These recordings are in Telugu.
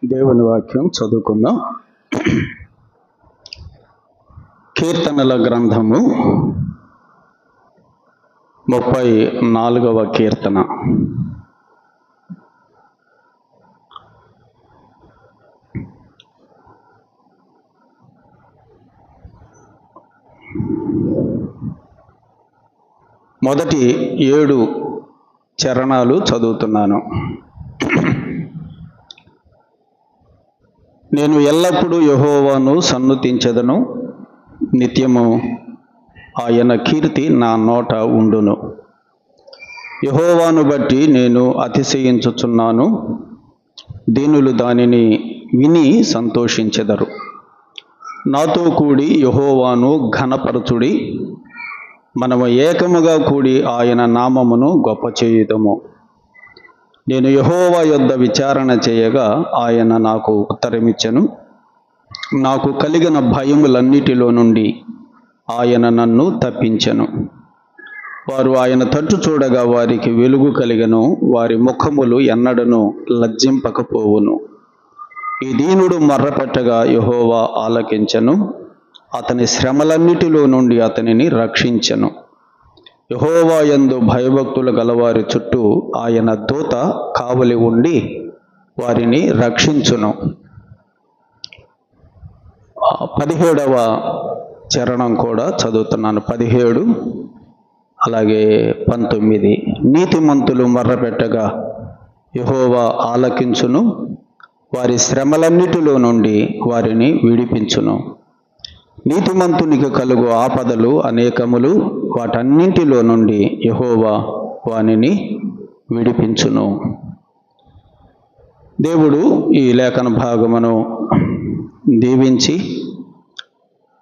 దేవుని వాక్యం చదువుకుందాం. కీర్తనల గ్రంథము 34వ కీర్తన. మొదటి 7 చరణాలు చదువుతున్నాను. నేను ఎల్లప్పుడూ యెహోవాను సన్నుతించెదను, నిత్యము ఆయన కీర్తి నా నోట ఉండును. యెహోవాను బట్టి నేను అతిశయించుచున్నాను, దీనులు దానిని విని సంతోషించెదరు. నాతో కూడి యెహోవాను ఘనపరచుడి, మనము ఏకముగా కూడి ఆయన నామమును గొప్ప చేయుదము. నేను యెహోవా యొద్ద విచారణ చేయగా ఆయన నాకు ఉత్తరమిచ్చెను. నాకు కలిగిన భయములన్నిటిలో నుండి ఆయన నన్ను తప్పించెను. వారు ఆయన తట్టు చూడగా వారికి వెలుగు కలిగెను, వారి ముఖములు ఎన్నడను లజ్జింపకపోవును. ఈ దీనుడు మర్రపెట్టగా యెహోవా ఆలకించెను, అతని శ్రమలన్నిటిలో నుండి అతనిని రక్షించెను. యెహోవా యందు భయభక్తులు గలవారి చుట్టూ ఆయన దూత కావలి ఉండి వారిని రక్షించును. 17వ చరణం కూడా చదువుతున్నాను. 17 అలాగే 19. నీతిమంతులు మర్రపెట్టగా యెహోవా ఆలకించును, వారి శ్రమలన్నిటిలో నుండి వారిని విడిపించును. నీతిమంతునికి కలుగు ఆపదలు అనేకములు, వాటన్నింటిలో నుండి యెహోవా వానిని విడిపించును. దేవుడు ఈ లేఖన భాగమును దీవించి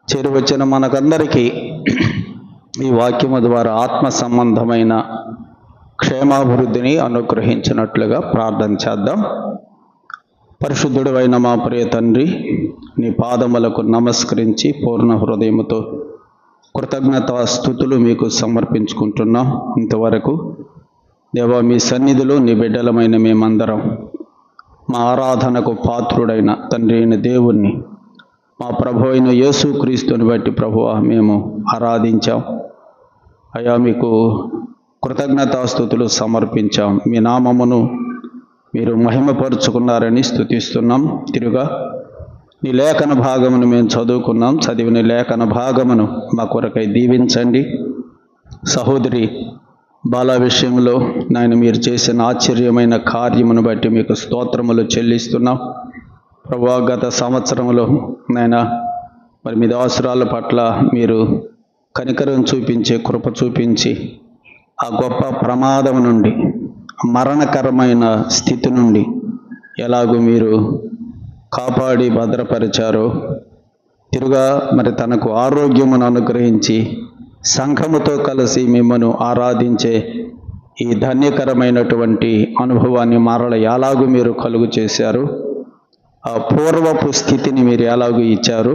చేరువచ్చిన మనకందరికీ ఈ వాక్యము ద్వారా ఆత్మ సంబంధమైన క్షేమాభివృద్ధిని అనుగ్రహించినట్లుగా ప్రార్థన చేద్దాం. పరిశుద్ధుడు అయిన మా ప్రియ తండ్రి, నీ పాదములకు నమస్కరించి పూర్ణ హృదయముతో కృతజ్ఞతా స్తుతులు మీకు సమర్పించుకుంటున్నాం. ఇంతవరకు దేవా, మీ సన్నిధిలో నీ బిడ్డలమైన మేమందరం మా ఆరాధనకు పాత్రుడైన తండ్రి అయిన దేవుణ్ణి, మా ప్రభు అయిన యేసుక్రీస్తుని బట్టి ప్రభువా మేము ఆరాధించాం. అయ్యా, మీకు కృతజ్ఞతాస్తుతులు సమర్పించాం. మీ నామమును మీరు మహిమపరుచుకున్నారని స్తుతిస్తున్నాం. తిరుగా నీ లేఖన భాగమును మేము చదువుకున్నాం. చదివిన లేఖన భాగమును మా కొరకై దీవించండి. సహోదరి బాల విషయంలో నాయన మీరు చేసిన ఆశ్చర్యమైన కార్యమును బట్టి మీకు స్తోత్రములు చెల్లిస్తున్నాం. ప్రభువా, గత సంవత్సరంలో నాయన మరి మీ దాసురాల పట్ల మీరు కనికరం చూపించే కృప చూపించి ఆ గొప్ప ప్రమాదం నుండి, మరణకరమైన స్థితి నుండి ఎలాగూ మీరు కాపాడి భద్రపరిచారో, తిరుగా మరి తనకు ఆరోగ్యమును అనుగ్రహించి సంఘముతో కలిసి మిమ్మను ఆరాధించే ఈ ధన్యకరమైనటువంటి అనుభవాన్ని మరల ఎలాగూ మీరు కలుగు చేశారు, ఆ పూర్వపు స్థితిని మీరు ఎలాగూ ఇచ్చారు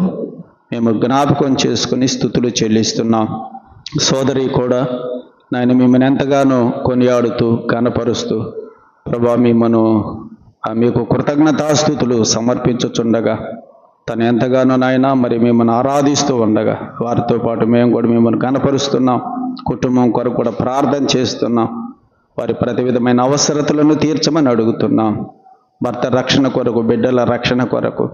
మేము జ్ఞాపకం చేసుకుని స్తుతులు చెల్లిస్తున్నాం. సోదరి కూడా నాయన మిమ్మల్ని ఎంతగానో కొనియాడుతూ కనపరుస్తూ ప్రభా మిమ్మను మీకు కృతజ్ఞతాస్తుతులు సమర్పించుచుండగా తను ఎంతగానో నాయన మరి మిమ్మల్ని ఆరాధిస్తూ ఉండగా వారితో పాటు మేము కూడా మిమ్మల్ని కనపరుస్తున్నాం. కుటుంబం కొరకు కూడా ప్రార్థన చేస్తున్నాం. వారి ప్రతి విధమైన అవసరతలను తీర్చమని అడుగుతున్నాం. భర్త రక్షణ కొరకు, బిడ్డల రక్షణ కొరకు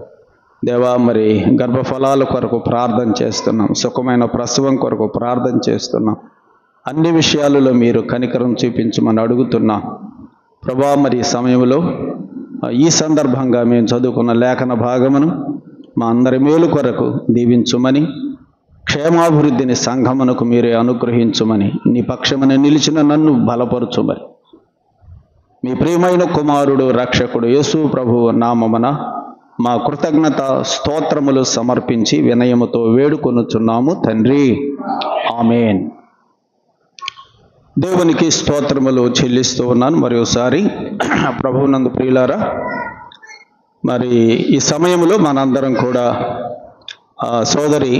దేవా మరి గర్భఫలాల కొరకు ప్రార్థన చేస్తున్నాం. సుఖమైన ప్రసవం కొరకు ప్రార్థన చేస్తున్నాం. అన్ని విషయాలలో మీరు కనికరం చూపించమని అడుగుతున్నాం. ప్రభా, మరి సమయంలో ఈ సందర్భంగా మేము చదువుకున్న లేఖన భాగమును మా అందరి మేలు కొరకు దీవించుమని, క్షేమాభివృద్ధిని సంఘమునకు మీరే అనుగ్రహించుమని, నీ పక్షమున నిలిచిన నన్ను బలపరచుమని, మీ ప్రియమైన కుమారుడు రక్షకుడు యేసు ప్రభువు నామమున మా కృతజ్ఞత స్తోత్రములు సమర్పించి వినయముతో వేడుకొనుచున్నాము తండ్రి, ఆమేన్. దేవునికి స్తోత్రములు చెల్లిస్తూ ఉన్నాను. మరోసారి ప్రభువునందు ప్రియులారా, మరి ఈ సమయంలో మనందరం కూడా సోదరి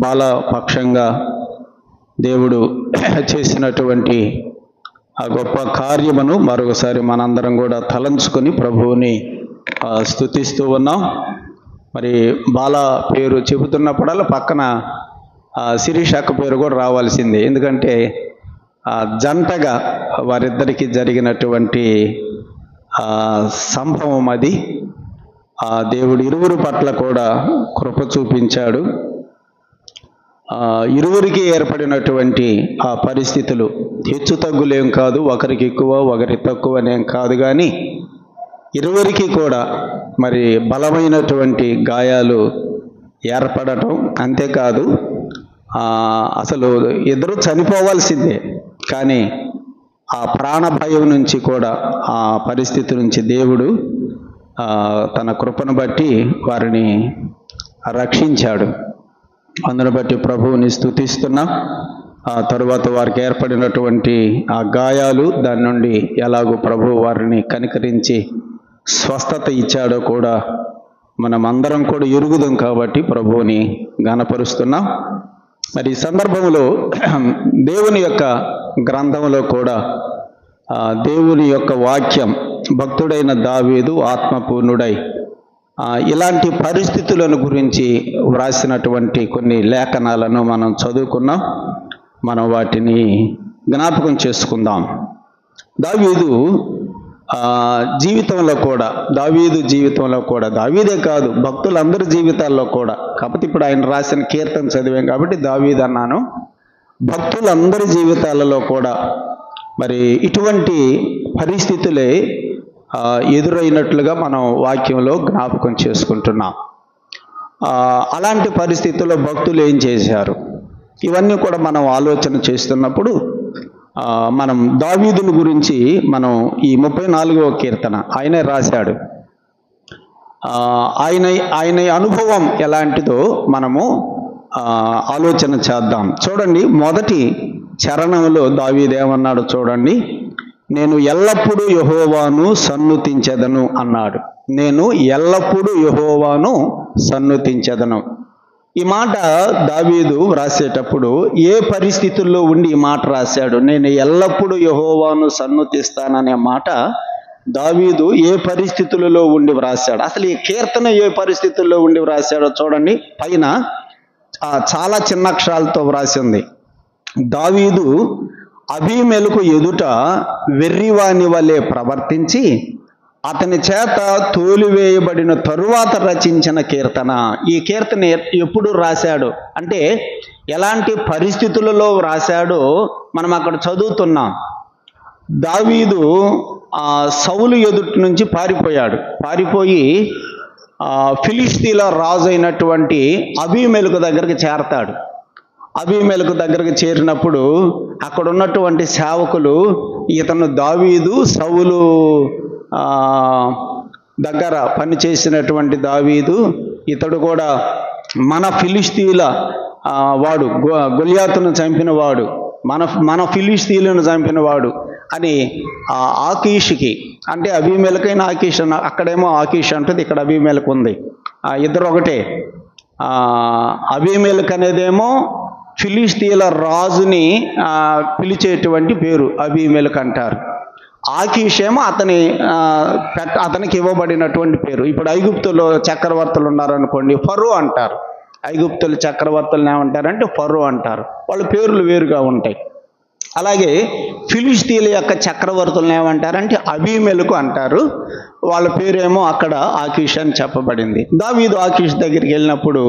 బాల పక్షంగా దేవుడు చేసినటువంటి ఆ గొప్ప కార్యమును మరొకసారి మనందరం కూడా తలంచుకొని ప్రభువుని స్తుతిస్తూ ఉన్నాం. మరి బాల పేరు చెబుతున్నప్పుడల్లా పక్కన శిరీష్ అక్క పేరు కూడా రావాల్సిందే. ఎందుకంటే జంటగా వారిద్దరికి జరిగినటువంటి సంభవం అది. దేవుడు ఇరువురు పట్ల కూడా కృప చూపించాడు. ఇరువురికి ఏర్పడినటువంటి ఆ పరిస్థితులు హెచ్చు తగ్గులేం కాదు, ఒకరికి ఎక్కువ ఒకరి తక్కువనేం కాదు, కానీ ఇరువురికి కూడా మరి బలమైనటువంటి గాయాలు ఏర్పడటం. అంతేకాదు అసలు ఇద్దరు చనిపోవాల్సిందే, కానీ ఆ ప్రాణ భయం నుంచి కూడా ఆ పరిస్థితి నుంచి దేవుడు తన కృపను బట్టి వారిని రక్షించాడు. అందును బట్టి ప్రభువుని స్తుతిస్తున్నాం. ఆ తరువాత వారికి ఏర్పడినటువంటి ఆ గాయాలు, దాని నుండి ఎలాగో ప్రభువు వారిని కనికరించి స్వస్థత ఇచ్చాడో కూడా మనం అందరం కూడా ఎరుగుదాం. కాబట్టి ప్రభువుని ఘనపరుస్తున్నాం. మరి ఈ సందర్భంలో దేవుని యొక్క గ్రంథంలో కూడా దేవుని యొక్క వాక్యం భక్తుడైన దావీదు ఆత్మపూర్ణుడై ఇలాంటి పరిస్థితులను గురించి వ్రాసినటువంటి కొన్ని లేఖనాలను మనం చదువుకున్నాం. మనం వాటిని జ్ఞాపకం చేసుకుందాం. దావీదు జీవితంలో కూడా, దావీదే కాదు భక్తులందరి జీవితాల్లో కూడా, కాకపోతే ఇప్పుడు ఆయన రాసిన కీర్తన చదివాం కాబట్టి దావీదు అన్నాను. భక్తులందరి జీవితాలలో కూడా మరి ఇటువంటి పరిస్థితులే ఎదురైనట్లుగా మనం వాక్యంలో జ్ఞాపకం చేసుకుంటున్నాం. అలాంటి పరిస్థితుల్లో భక్తులు ఏం చేశారు, ఇవన్నీ కూడా మనం ఆలోచన చేస్తున్నప్పుడు మనం దావీదుని గురించి మనం ఈ 34వ కీర్తన ఆయనే రాశాడు. ఆయన అనుభవం ఎలాంటిదో మనము ఆలోచన చేద్దాం. చూడండి, మొదటి చరణంలో దావీదు ఏమన్నాడు చూడండి. నేను ఎల్లప్పుడూ యెహోవాను సన్నుతించెదను అన్నాడు. నేను ఎల్లప్పుడూ యెహోవాను సన్నుతించెదను. ఈ మాట దావీదు వ్రాసేటప్పుడు ఏ పరిస్థితుల్లో ఉండి ఈ మాట రాశాడు? నేను ఎల్లప్పుడూ యెహోవాను సన్నుతిస్తాననే మాట దావీదు ఏ పరిస్థితులలో ఉండి వ్రాశాడు? అసలు ఈ కీర్తన ఏ పరిస్థితుల్లో ఉండి వ్రాశాడో చూడండి. పైన చాలా చిన్న అక్షరాలతో వ్రాసింది. దావీదు అబీమెలెకు ఎదుట వెర్రివాని వలె ప్రవర్తించి అతని చేత తోలివేయబడిన తరువాత రచించిన కీర్తన. ఈ కీర్తన ఎప్పుడు రాశాడు అంటే ఎలాంటి పరిస్థితులలో రాశాడో మనం అక్కడ చదువుతున్నాం. దావీదు సౌలు ఎదుటి నుంచి పారిపోయి ఫిలిష్తీల రాజు అయినటువంటి అబీమెలెకు దగ్గరికి చేరతాడు. అబీమెలెకు దగ్గరికి చేరినప్పుడు అక్కడ ఉన్నటువంటి సేవకులు ఇతను దావీదు సౌలు దగ్గర పనిచేసినటువంటి దావీదు, ఇతడు కూడా మన ఫిలిష్తీల వాడు, గొలియాతును చంపిన వాడు, మన ఫిలిష్తీలను చంపిన వాడు అని ఆకీషుకి, అంటే అబీమెలెకైన ఆకీష్, అక్కడేమో ఆకీష్ అంటుంది, ఇక్కడ అబీమెలెకు ఉంది, ఇద్దరు ఒకటే. అబీమెలెకు అనేదేమో ఫిలిష్తీల రాజుని పిలిచేటువంటి పేరు, అబీమెలెకు అంటారు. ఆకీష్ ఏమో అతనికి ఇవ్వబడినటువంటి పేరు. ఇప్పుడు ఐగుప్తులో చక్రవర్తులు ఉన్నారనుకోండి, ఫరో అంటారు. ఐగుప్తుల చక్రవర్తులను ఏమంటారంటే ఫరో అంటారు. వాళ్ళ పేర్లు వేరుగా ఉంటాయి. అలాగే ఫిలిష్తీల యొక్క చక్రవర్తులను ఏమంటారంటే అబీమెలెకు అంటారు. వాళ్ళ పేరేమో అక్కడ ఆకీష్ అని చెప్పబడింది. దావీదు ఆకీష్ దగ్గరికి వెళ్ళినప్పుడు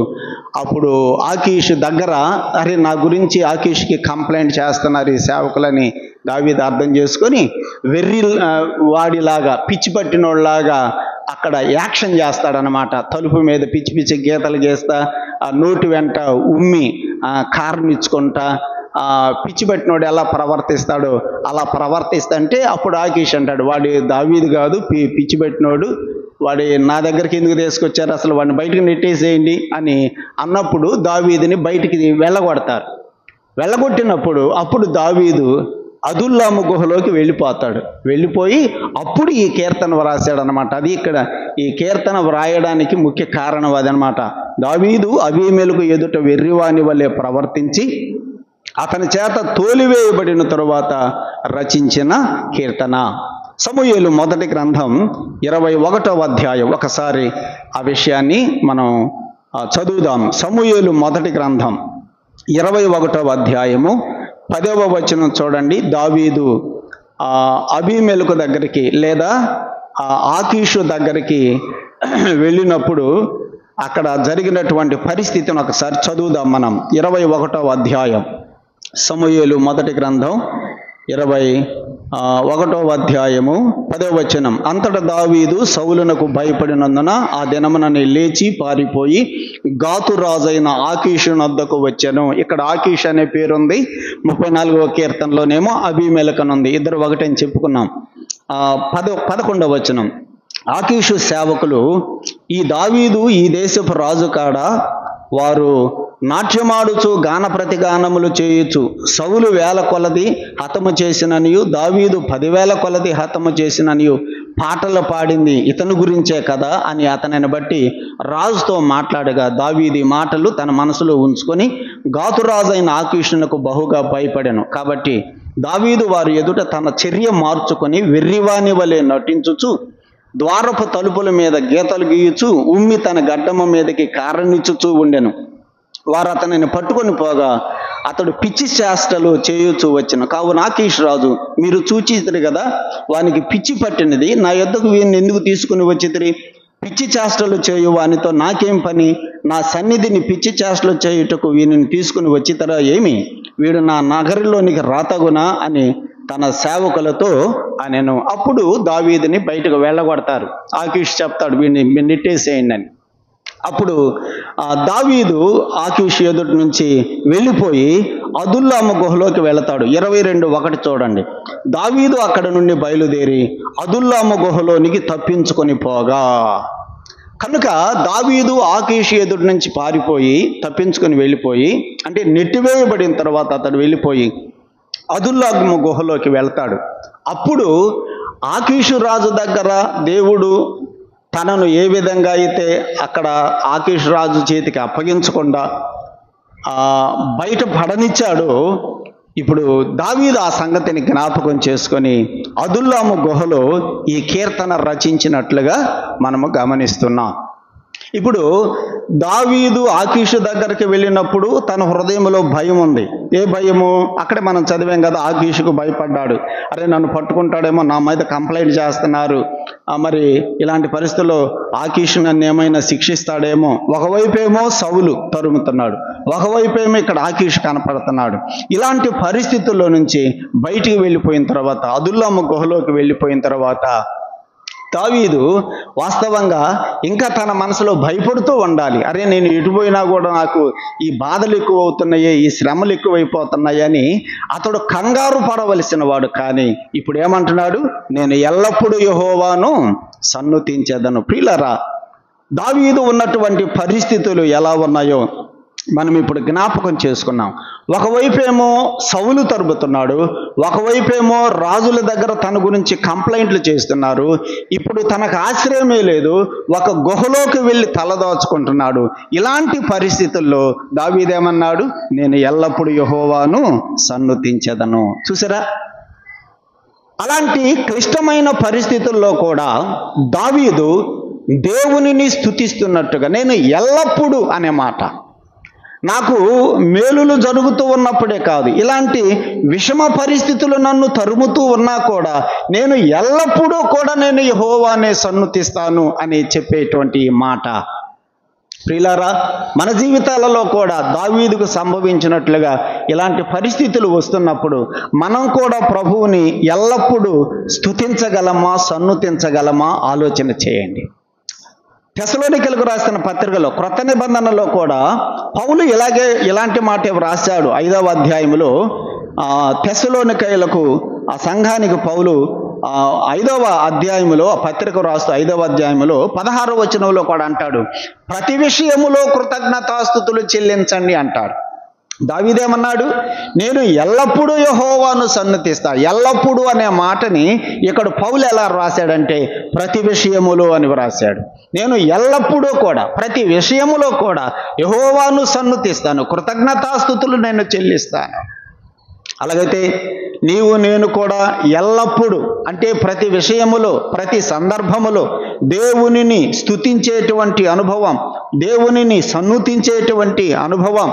అప్పుడు ఆకీష్ దగ్గర, అరే నా గురించి ఆకీష్కి కంప్లైంట్ చేస్తున్నారు ఈ సేవకులని దావీదు అర్థం చేసుకొని వెర్రి వాడిలాగా, పిచ్చి పట్టినోళ్ళలాగా అక్కడ యాక్షన్ చేస్తాడనమాట. తలుపు మీద పిచ్చి పిచ్చి గీతలు గీస్తా, నోటి వెంట ఉమ్మి కారం ఇచ్చుకుంటా, పిచ్చి పట్టినోడు ఎలా ప్రవర్తిస్తాడో అలా ప్రవర్తిస్తుంటే అప్పుడు ఆకీష్ అంటాడు, వాడి దావీదు కాదు, పిచ్చి పెట్టినోడు, వాడి నా దగ్గరికి ఎందుకు తీసుకొచ్చారు, అసలు వాడిని బయటకు నెట్టేసేయండి అని అన్నప్పుడు దావీదుని బయటికి వెళ్ళగొడతారు. వెళ్ళగొట్టినప్పుడు అప్పుడు దావీదు అదుల్లాము గుహలోకి వెళ్ళిపోయి అప్పుడు ఈ కీర్తన వ్రాసాడనమాట. అది ఇక్కడ ఈ కీర్తన వ్రాయడానికి ముఖ్య కారణం అదనమాట. దావీదు అబీమెలెకు ఎదుట వెర్రివాని వలె ప్రవర్తించి అతని చేత తోలివేయబడిన తరువాత రచించిన కీర్తన. సమూయేలు మొదటి గ్రంథం 21వ అధ్యాయం. ఒకసారి ఆ విషయాన్ని మనం చదువుదాం. సమూయేలు మొదటి గ్రంథం 21వ అధ్యాయము 10వ వచనం చూడండి. దావీదు అబీమెలెకు దగ్గరికి లేదా ఆకీషు దగ్గరికి వెళ్ళినప్పుడు అక్కడ జరిగినటువంటి పరిస్థితిని ఒకసారి చదువుదాం మనం. 21వ అధ్యాయం సమూయేలు మొదటి గ్రంథం 21వ అధ్యాయము 10వ వచనం. అంతటా దావీదు సౌలునకు భయపడినందున ఆ దినమునని లేచి పారిపోయి గాతు రాజైన ఆకీషు వద్దకు వచ్చాను. ఇక్కడ ఆకీష్ అనే పేరుంది. 34వ కీర్తనలోనేమో అబీమెలెకనుంది. ఇద్దరు ఒకటని చెప్పుకున్నాం. 11వ వచనం. ఆకీషు సేవకులు ఈ దావీదు ఈ దేశపు రాజు కాడ, వారు నాట్యమాడుచు గాన ప్రతిగానములు చేయుచు సౌలు 1000 కొలది హతము చేసిననియు దావీదు 10,000 కొలది హతము చేసిననియు పాటలు పాడింది ఇతని గురించే కదా అని అతనిని బట్టి రాజుతో మాట్లాడగా దావీదు మాటలు తన మనసులో ఉంచుకొని గాతురాజైన ఆకీషునకు బహుగా భయపడెను. కాబట్టి దావీదు వారి ఎదుట తన చర్య మార్చుకొని వెర్రివాని వలె నటించుచు ద్వారపు తలుపుల మీద గీతలు గీయుచు ఉమ్మి తన గడ్డమ మీదకి కారణిచ్చుచూ ఉండెను. వారు అతనిని పట్టుకొని పోగా అతడు పిచ్చి చేష్టలు చేయుచూ వచ్చెను. కావున ఆకీషు రాజు, మీరు చూచితిరి కదా, వానికి పిచ్చి పట్టినది, నా యొద్దకు వీరిని ఎందుకు తీసుకుని వచ్చితిరి? పిచ్చి చేష్టలు చేయు వానితో నాకేం పని? నా సన్నిధిని పిచ్చి చేష్టలు చేయుటకు వీరిని తీసుకుని వచ్చితరా ఏమి? వీడు నా నగరిలోనికి రాతగునా అని తన సేవకులతో అనెను. అప్పుడు దావీదుని బయటకు వెళ్ళగొడతారు. ఆకీషు చెప్తాడు, వీడిని నెట్టేసేయండి అని. అప్పుడు దావీదు ఆకీషు ఎదుటి నుంచి వెళ్ళిపోయి అదుల్లాము గుహలోకి వెళతాడు. 22:1 చూడండి. దావీదు అక్కడ నుండి బయలుదేరి అదుల్లాము గుహలోనికి తప్పించుకొని పోగా, కనుక దావీదు ఆకీషు ఎదుటి నుంచి పారిపోయి తప్పించుకొని వెళ్ళిపోయి, అంటే నెట్టివేయబడిన తర్వాత అతడు వెళ్ళిపోయి అదుల్లాము గుహలోకి వెళ్తాడు. అప్పుడు ఆకీషు రాజు దగ్గర దేవుడు తనను ఏ విధంగా అయితే అక్కడ ఆకీషు రాజు చేతికి అప్పగించకుండా బయట పడనిచ్చాడో, ఇప్పుడు దావీదు ఆ సంగతిని జ్ఞాపకం చేసుకొని అదుల్లాము గుహలో ఈ కీర్తన రచించినట్లుగా మనము గమనిస్తున్నాం. ఇప్పుడు దావీదు ఆకీషు దగ్గరికి వెళ్ళినప్పుడు తన హృదయంలో భయం ఉంది. ఏ భయము? అక్కడే మనం చదివాం కదా, ఆకీషుకు భయపడ్డాడు. అరే నన్ను పట్టుకుంటాడేమో, నా మీద కంప్లైంట్ చేస్తున్నారు, మరి ఇలాంటి పరిస్థితుల్లో ఆకీషు నన్ను ఏమైనా శిక్షిస్తాడేమో. ఒకవైపేమో సౌలు తరుముతున్నాడు, ఒకవైపేమో ఇక్కడ ఆకీషు కనపడుతున్నాడు. ఇలాంటి పరిస్థితుల్లో నుంచి బయటికి వెళ్ళిపోయిన తర్వాత, అదుల్లాము గుహలోకి వెళ్ళిపోయిన తర్వాత దావీదు వాస్తవంగా ఇంకా తన మనసులో భయపడుతూ ఉండాలి. అరే నేను ఎటుపోయినా కూడా నాకు ఈ బాధలు ఎక్కువ అవుతున్నాయి, ఈ శ్రమలు ఎక్కువైపోతున్నాయి అని అతడు కంగారు పడవలసిన వాడు. కానీ ఇప్పుడు ఏమంటున్నాడు? నేను ఎల్లప్పుడూ యెహోవాను సన్నుతించెదను. ప్రియులారా, దావీదు ఉన్నటువంటి పరిస్థితులు ఎలా ఉన్నాయో మనం ఇప్పుడు జ్ఞాపకం చేసుకున్నాం. ఒకవైపేమో సౌలు తరుముతున్నాడు, ఒకవైపేమో రాజుల దగ్గర తన గురించి కంప్లైంట్లు చేస్తున్నారు. ఇప్పుడు తనకు ఆశ్రయమే లేదు, ఒక గుహలోకి వెళ్ళి తలదాచుకుంటున్నాడు. ఇలాంటి పరిస్థితుల్లో దావీదేమన్నాడు? నేను ఎల్లప్పుడూ యెహోవాను సన్నుతించెదను. చూసారా, అలాంటి క్లిష్టమైన పరిస్థితుల్లో కూడా దావీదు దేవునిని స్తుతిస్తున్నట్టుగా, నేను ఎల్లప్పుడూ అనే మాట, నాకు మేలులు జరుగుతూ ఉన్నప్పుడే కాదు, ఇలాంటి విషమ పరిస్థితులు నన్ను తరుముతూ ఉన్నా కూడా నేను ఎల్లప్పుడూ కూడా నేను యెహోవానే సన్నుతిస్తాను అని చెప్పేటువంటి మాట. ప్రియులారా, మన జీవితాలలో కూడా దావీదుకు సంభవించినట్లుగా ఇలాంటి పరిస్థితులు వస్తున్నప్పుడు మనం కూడా ప్రభువుని ఎల్లప్పుడూ స్తుతించగలమా, సన్నుతించగలమా ఆలోచన చేయండి. తెస్సలోనికీయులకు రాసిన పత్రికలో క్రొత్త నిబంధనలో కూడా పౌలు ఇలాంటి మాట రాశాడు. 5వ అధ్యాయంలో తెస్సలోనికీయులకు, ఆ సంఘానికి పౌలు 5వ అధ్యాయంలో పత్రిక రాస్తూ 5వ అధ్యాయంలో 16వ వచనంలో కూడా అంటాడు, ప్రతి విషయములో కృతజ్ఞతాస్తుతులు చెల్లించండి అంటాడు. దావీదేమన్నాడు? నేను ఎల్లప్పుడూ యెహోవాను సన్నుతిస్తా. ఎల్లప్పుడూ అనే మాటని ఇక్కడ పౌలు ఎలా రాశాడంటే ప్రతి విషయములో అని రాశాడు. నేను ఎల్లప్పుడూ కూడా, ప్రతి విషయములో కూడా యెహోవాను సన్నుతిస్తాను, కృతజ్ఞతాస్తుతులు నేను చెల్లిస్తాను. అలాగైతే నీవు నేను కూడా ఎల్లప్పుడూ అంటే ప్రతి విషయములో ప్రతి సందర్భములో దేవునిని స్తుతించేటువంటి అనుభవం, దేవునిని సన్నుతించేటువంటి అనుభవం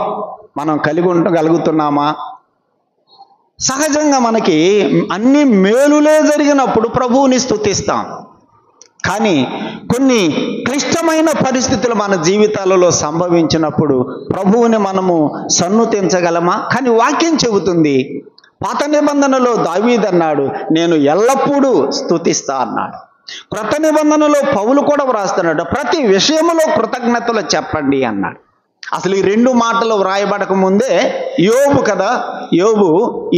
మనం కలిగి ఉండగలుగుతున్నామా? సహజంగా మనకి అన్ని మేలులే జరిగినప్పుడు ప్రభువుని స్తుతిస్తాం. కానీ కొన్ని క్లిష్టమైన పరిస్థితులు మన జీవితాలలో సంభవించినప్పుడు ప్రభువుని మనము సన్నుతించగలమా? కానీ వాక్యం చెబుతుంది, పాత నిబంధనలో దావీదు అన్నాడు, నేను ఎల్లప్పుడూ స్తుతిస్తా అన్నాడు. క్రొత్త నిబంధనలో పౌలు కూడా వ్రాస్తున్నాడు, ప్రతి విషయములో కృతజ్ఞతలు చెప్పండి అన్నాడు. అసలు ఈ రెండు మాటలు వ్రాయబడక ముందే యోబు కదా, యోబు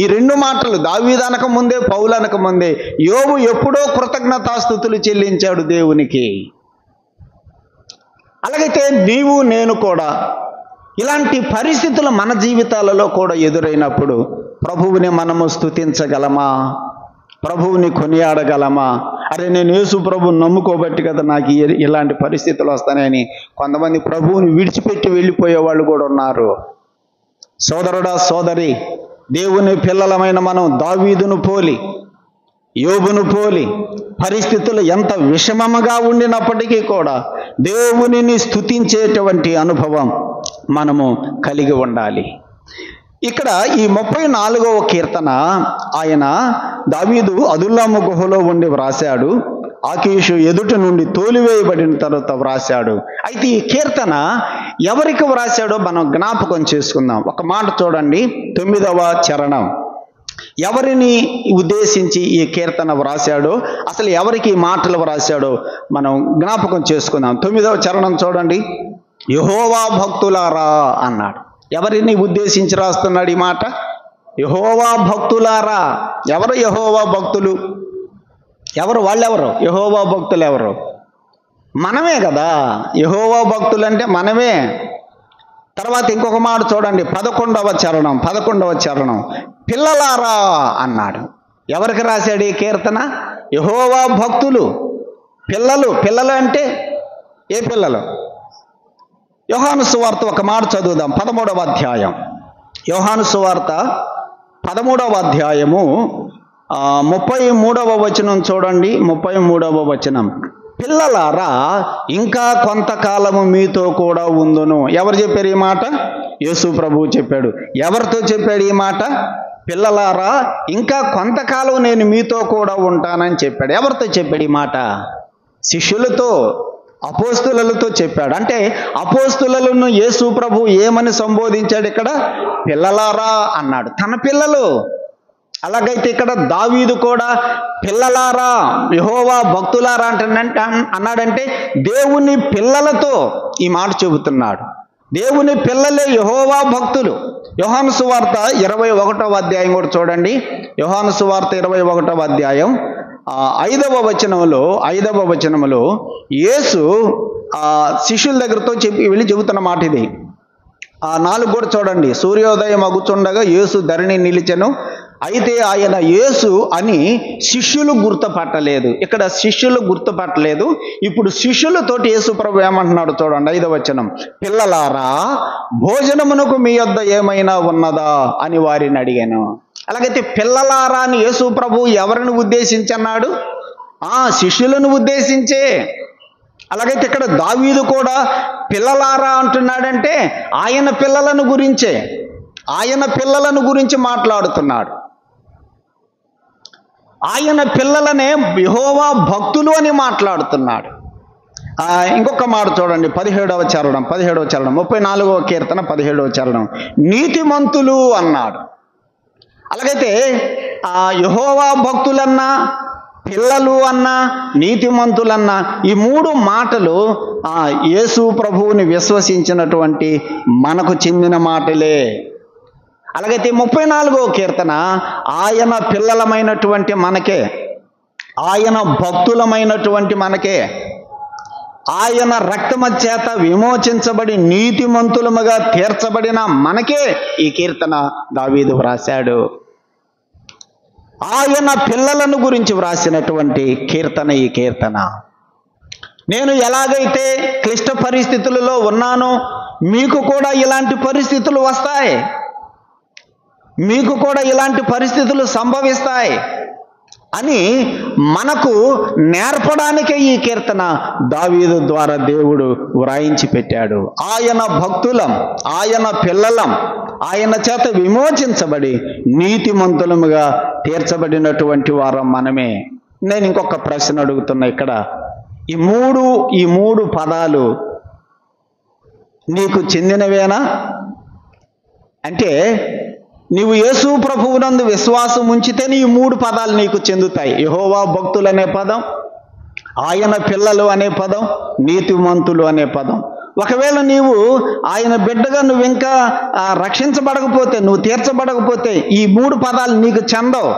ఈ రెండు మాటలు దావీదు అనక ముందే పౌలు అనక ముందే యోబు ఎప్పుడో కృతజ్ఞతాస్తుతులు చెల్లించాడు దేవునికి. అలాగైతే నీవు నేను కూడా ఇలాంటి పరిస్థితులు మన జీవితాలలో కూడా ఎదురైనప్పుడు ప్రభువుని మనము స్తుతించగలమా? ప్రభువుని కొనియాడగలమా? అరే నేను యేసు ప్రభువుని నమ్ముకోబట్టి కదా నాకు ఇలాంటి పరిస్థితులు వస్తాయని కొంతమంది ప్రభువుని విడిచిపెట్టి వెళ్ళిపోయే వాళ్ళు కూడా ఉన్నారు. సోదరుడా సోదరి, దేవుని పిల్లలమైన మనం దావీదును పోలి యోబును పోలి పరిస్థితులు ఎంత విషమముగా ఉండినప్పటికీ కూడా దేవునిని స్తుతించేటువంటి అనుభవం మనము కలిగి ఉండాలి. ఇక్కడ ఈ 34వ కీర్తన ఆయన దావీదు అదుల్లాము గుహలో ఉండి వ్రాశాడు. ఆకీషు ఎదుటి నుండి తోలివేయబడిన తర్వాత వ్రాశాడు. అయితే ఈ కీర్తన ఎవరికి వ్రాశాడో మనం జ్ఞాపకం చేసుకుందాం. ఒక మాట చూడండి, 9వ చరణం. ఎవరిని ఉద్దేశించి ఈ కీర్తన వ్రాశాడో, అసలు ఎవరికి ఈ మాటలు వ్రాశాడో మనం జ్ఞాపకం చేసుకుందాం. 9వ చరణం చూడండి, యెహోవా భక్తులారా అన్నాడు. ఎవరిని ఉద్దేశించి రాస్తున్నాడు ఈ మాట? యెహోవా భక్తులారా. ఎవరు యెహోవా భక్తులు? ఎవరు? వాళ్ళెవరు? యెహోవా భక్తులు ఎవరు? మనమే కదా. యెహోవా భక్తులు అంటే మనమే. తర్వాత ఇంకొక మాట చూడండి, 11వ చరణం, పిల్లలారా అన్నాడు. ఎవరికి రాశాడు ఈ కీర్తన? యెహోవా భక్తులు. పిల్లలు అంటే ఏ పిల్లలు? యోహాను సువార్త ఒక మాట చదువుదాం, 13వ అధ్యాయం. యోహాను సువార్త 13వ అధ్యాయము 33వ వచనం చూడండి. 33వ వచనం, పిల్లలారా ఇంకా కొంతకాలము మీతో కూడా ఉందును. ఎవరు చెప్పారు ఈ మాట? యేసు ప్రభువు చెప్పాడు. ఎవరితో చెప్పాడు ఈ మాట? పిల్లలారా ఇంకా కొంతకాలం నేను మీతో కూడా ఉంటానని చెప్పాడు. ఎవరితో చెప్పాడు ఈ మాట? శిష్యులతో, అపోస్తులతో చెప్పాడు. అంటే అపోస్తులను యేసు ప్రభు ఏమని సంబోధించాడు? ఇక్కడ పిల్లలారా అన్నాడు, తన పిల్లలు. అలాగైతే ఇక్కడ దావీదు కూడా పిల్లలారా, యెహోవా భక్తులారా అన్నాడంటే దేవుని పిల్లలతో ఈ మాట చెబుతున్నాడు. దేవుని పిల్లలే యెహోవా భక్తులు. యోహాను సువార్త 21వ అధ్యాయం కూడా చూడండి. యోహాను సువార్త 21వ అధ్యాయం 5వ వచనములో యేసు శిష్యుల దగ్గరతో వెళ్ళి చెబుతున్న మాట ఇది. 4 కూడా చూడండి. సూర్యోదయం అగుచుండగా యేసు ధరణి నిలిచెను, అయితే ఆయన యేసు అని శిష్యులు గుర్తుపట్టలేదు. ఇక్కడ శిష్యులు గుర్తుపట్టలేదు. ఇప్పుడు శిష్యులతోటి యేసు ప్రభు ఏమంటున్నాడు చూడండి, 5వ వచనం, పిల్లలారా భోజనమునకు మీ యొద్ద ఏమైనా ఉన్నదా అని వారిని అడిగాను. అలాగైతే పిల్లలారా అని యేసు ప్రభు ఎవరిని ఉద్దేశించి అన్నాడు? శిష్యులను ఉద్దేశించే. అలాగైతే ఇక్కడ దావీదు కూడా పిల్లలారా అంటున్నాడంటే ఆయన పిల్లలను గురించి మాట్లాడుతున్నాడు. ఆయన పిల్లలనే యెహోవా భక్తులు అని మాట్లాడుతున్నాడు. ఇంకొక మాట చూడండి, 17వ చరణం 34వ కీర్తన 17వ చరణం, నీతిమంతులు అన్నాడు. అలాగైతే యెహోవా భక్తులన్నా, పిల్లలు అన్నా, నీతిమంతులన్నా ఈ 3 మాటలు యేసు ప్రభువుని విశ్వసించినటువంటి మనకు చెందిన మాటలే. అలాగైతే 34వ కీర్తన ఆయన పిల్లలమైనటువంటి మనకే, ఆయన భక్తులమైనటువంటి మనకే, ఆయన రక్తము చేత విమోచించబడి నీతిమంతులముగా తీర్చబడిన మనకే ఈ కీర్తన దావీదు వ్రాశాడు. ఆయన పిల్లలను గురించి వ్రాసినటువంటి కీర్తన ఈ కీర్తన. నేను ఎలాగైతే క్లిష్ట పరిస్థితులలో ఉన్నానో మీకు కూడా ఇలాంటి పరిస్థితులు వస్తాయి. మీకు కూడా ఇలాంటి పరిస్థితులు సంభవిస్తాయి అని మనకు నేర్పడానికే ఈ కీర్తన దావీదు ద్వారా దేవుడు వ్రాయించి పెట్టాడు. ఆయన భక్తులం, ఆయన పిల్లలం, ఆయన చేత విమోచించబడి నీతిమంతులముగా తీర్చబడినటువంటి వారం మనమే. నేను ఇంకొక ప్రశ్న అడుగుతున్నా ఇక్కడ. ఈ మూడు పదాలు నీకు చెందినవేనా? అంటే నీవు యేసు ప్రభువునందు విశ్వాసం ఉంచితేనే ఈ మూడు పదాలు నీకు చెందుతాయి. యెహోవా భక్తులు అనే పదం, ఆయన పిల్లలు అనే పదం, నీతిమంతులు అనే పదం. ఒకవేళ నీవు ఆయన బిడ్డగా నువ్వు ఇంకా రక్షించబడకపోతే, నువ్వు తీర్చబడకపోతే ఈ మూడు పదాలు నీకు చెందవు.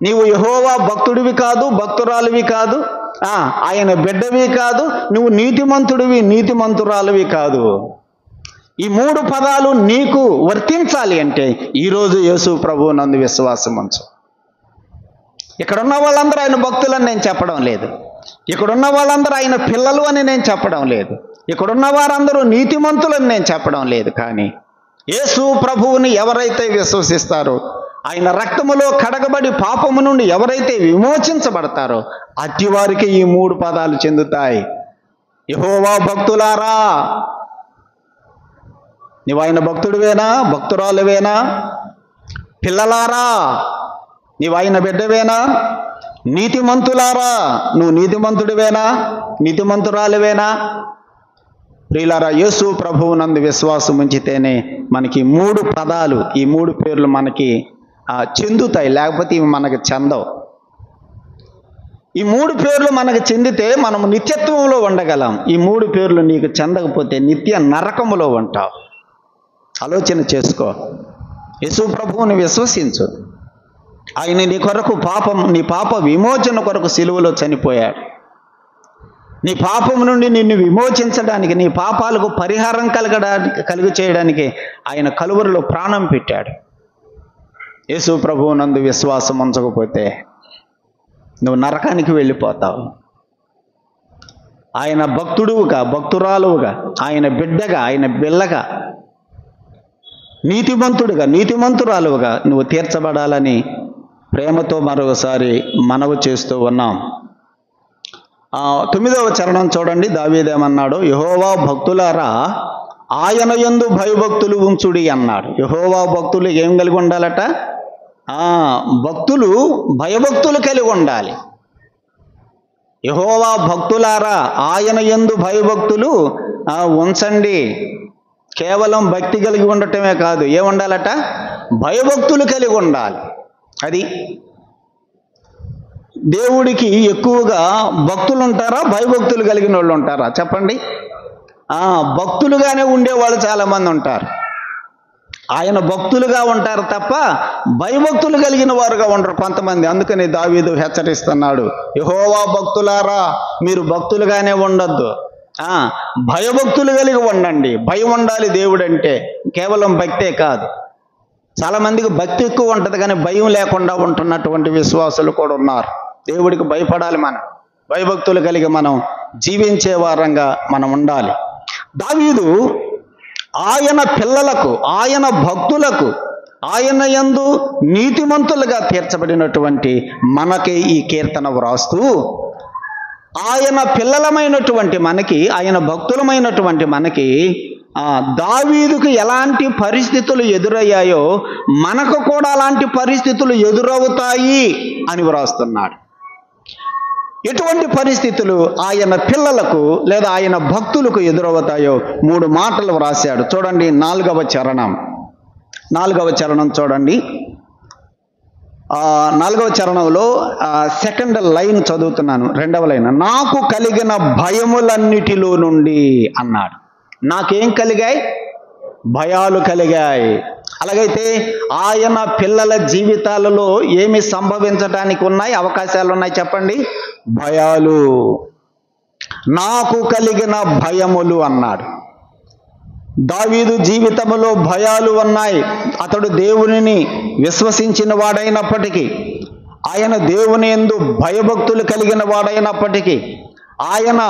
నీవు యెహోవా భక్తుడివి కాదు, భక్తురాలివి కాదు, ఆయన బిడ్డవి కాదు, నువ్వు నీతిమంతుడివి, నీతిమంతురాలివి కాదు. ఈ మూడు పదాలు నీకు వర్తించాలి అంటే ఈరోజు యేసు ప్రభువు నందు విశ్వాసం ఉంచు. ఇక్కడున్న వాళ్ళందరూ ఆయన భక్తులని నేను చెప్పడం లేదు, ఇక్కడున్న వాళ్ళందరూ ఆయన పిల్లలు అని నేను చెప్పడం లేదు, ఇక్కడున్న వారందరూ నీతిమంతులని నేను చెప్పడం లేదు. కానీ యేసు ప్రభువుని ఎవరైతే విశ్వసిస్తారో, ఆయన రక్తములో కడగబడి పాపము నుండి ఎవరైతే విమోచించబడతారో అట్టి వారికి ఈ మూడు పదాలు చెందుతాయి. యెహోవా భక్తులారా, నీవు ఆయన భక్తుడివేనా, భక్తురాలువేనా? పిల్లలారా, నీవు ఆయన బిడ్డవేనా? నీతిమంతులారా, నువ్వు నీతిమంతుడివేనా, నీతిమంతురాలువేనా? ప్రియులారా, యేసు ప్రభువు నందు విశ్వాసం ఉంచితేనే మనకి మూడు పదాలు, ఈ మూడు పేర్లు మనకి చెందుతాయి, లేకపోతే ఇవి మనకు చెందవు. ఈ మూడు పేర్లు మనకు చెందితే మనం నిత్యత్వంలో ఉండగలం. ఈ మూడు పేర్లు నీకు చెందకపోతే నిత్య నరకములో ఉంటావు. ఆలోచన చేసుకో. యేసు ప్రభువుని విశ్వసించు. ఆయన నీ కొరకు నీ పాప విమోచన కొరకు సిలువలో చనిపోయాడు. నీ పాపం నుండి నిన్ను విమోచించడానికి, నీ పాపాలకు పరిహారం కలుగు చేయడానికి ఆయన కలువరిలో ప్రాణం పెట్టాడు. యేసు ప్రభువు నందు విశ్వాసం ఉంచకపోతే నువ్వు నరకానికి వెళ్ళిపోతావు. ఆయన భక్తుడువుగా, భక్తురాలువుగా, ఆయన బిడ్డగా, ఆయన బిల్లగా, నీతిమంతుడిగా, నీతిమంతురాలువుగా నువ్వు తీర్చబడాలని ప్రేమతో మరొకసారి మనవి చేస్తూ ఉన్నాం. 9వ చరణం చూడండి. దావీదేమన్నాడు? యెహోవా భక్తులారా, ఆయన యందు భయభక్తులు ఉంచుడి అన్నాడు. యెహోవా భక్తులు ఏం కలిగి ఉండాలట? భక్తులు భయభక్తులు కలిగి ఉండాలి. యెహోవా భక్తులారా, ఆయన యందు భయభక్తులు ఉంచండి. కేవలం భక్తి కలిగి ఉండటమే కాదు, ఏముండాలట? భయభక్తులు కలిగి ఉండాలి. అది దేవుడికి ఎక్కువగా భక్తులు ఉంటారా, భయభక్తులు కలిగిన వాళ్ళు ఉంటారా? చెప్పండి. భక్తులుగానే ఉండేవాళ్ళు చాలామంది ఉంటారు. ఆయన భక్తులుగా ఉంటారు తప్ప భయభక్తులు కలిగిన వారుగా ఉండరు కొంతమంది. అందుకని దావీదు హెచ్చరిస్తున్నాడు, యెహోవా భక్తులారా, మీరు భక్తులుగానే ఉండొద్దు, భయభక్తులు కలిగి ఉండండి. భయం ఉండాలి దేవుడంటే, కేవలం భక్తే కాదు. చాలామందికి భక్తి ఎక్కువ ఉంటుంది కానీ భయం లేకుండా ఉంటున్నటువంటి విశ్వాసులు కూడా ఉన్నారు. దేవుడికి భయపడాలి. మనం భయభక్తులు కలిగి మనం జీవించే వారంగా మనం ఉండాలి. దావీదు ఆయన పిల్లలకు, ఆయన భక్తులకు, ఆయన యందు నీతిమంతులుగా తీర్చబడినటువంటి మనకి ఈ కీర్తన వ్రాస్తూ, ఆయన పిల్లలమైనటువంటి మనకి, ఆయన భక్తులమైనటువంటి మనకి దావీదుకు ఎలాంటి పరిస్థితులు ఎదురయ్యాయో మనకు కూడా అలాంటి పరిస్థితులు ఎదురవుతాయి అని వ్రాస్తున్నాడు. ఎటువంటి పరిస్థితులు ఆయన పిల్లలకు లేదా ఆయన భక్తులకు ఎదురవుతాయో 3 మాటలు వ్రాశాడు. చూడండి, 4వ చరణం చూడండి. 4వ చరణంలో సెకండ్ లైన్ చదువుతున్నాను, 2వ లైన్. నాకు కలిగిన భయములన్నిటిలో నుండి అన్నాడు. నాకేం కలిగాయి? భయాలు కలిగాయి. అలాగైతే ఆయన పిల్లల జీవితాలలో ఏమి సంభవించడానికి ఉన్నాయి, అవకాశాలు ఉన్నాయి? చెప్పండి. భయాలు. నాకు కలిగిన భయములు అన్నాడు. దావీదు జీవితంలో భయాలు ఉన్నాయి. అతడు దేవునిని విశ్వసించిన వాడైనప్పటికీ, ఆయన దేవుని యందు భయభక్తులు కలిగిన వాడైనప్పటికీ, ఆయన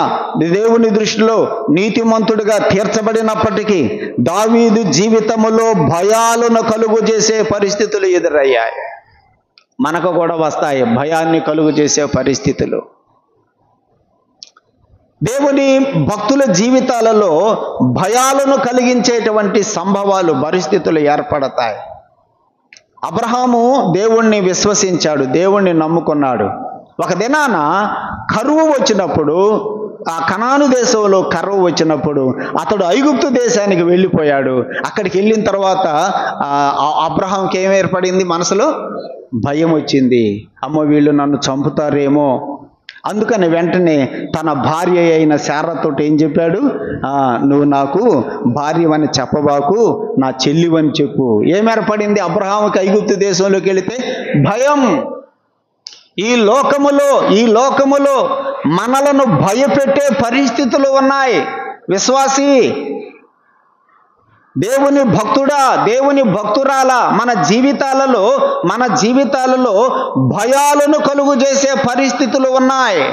దేవుని దృష్టిలో నీతిమంతుడిగా తీర్చబడినప్పటికీ దావీదు జీవితములో భయాలను కలుగు చేసే పరిస్థితులు ఎదురయ్యాయి. మనకు కూడా వస్తాయి భయాన్ని కలుగు చేసే పరిస్థితులు. దేవుని భక్తుల జీవితాలలో భయాలను కలిగించేటువంటి సంభవాలు, పరిస్థితులు ఏర్పడతాయి. అబ్రహాము దేవుణ్ణి విశ్వసించాడు, దేవుణ్ణి నమ్ముకున్నాడు. ఒక దినాన కరువు వచ్చినప్పుడు, ఆ కనాను దేశంలో కరువు వచ్చినప్పుడు అతడు ఐగుప్తు దేశానికి వెళ్ళిపోయాడు. అక్కడికి వెళ్ళిన తర్వాత అబ్రహాంకి ఏం ఏర్పడింది? మనసులో భయం వచ్చింది. అమ్మో, వీళ్ళు నన్ను చంపుతారేమో. అందుకని వెంటనే తన భార్య అయిన శారాతో ఏం చెప్పాడు? నువ్వు నాకు భార్యవని చెప్పబాకు, నా చెల్లివని చెప్పు. ఏమేర్పడింది అబ్రహాముకి? ఐగుప్తు దేశంలోకి వెళితే భయం. ఈ లోకములో మనలను భయపెట్టే పరిస్థితులు ఉన్నాయి. విశ్వాసి, దేవుని భక్తుడా, దేవుని భక్తురాలా, మన జీవితాలలో భయాలను కలుగు చేసే పరిస్థితులు ఉన్నాయి.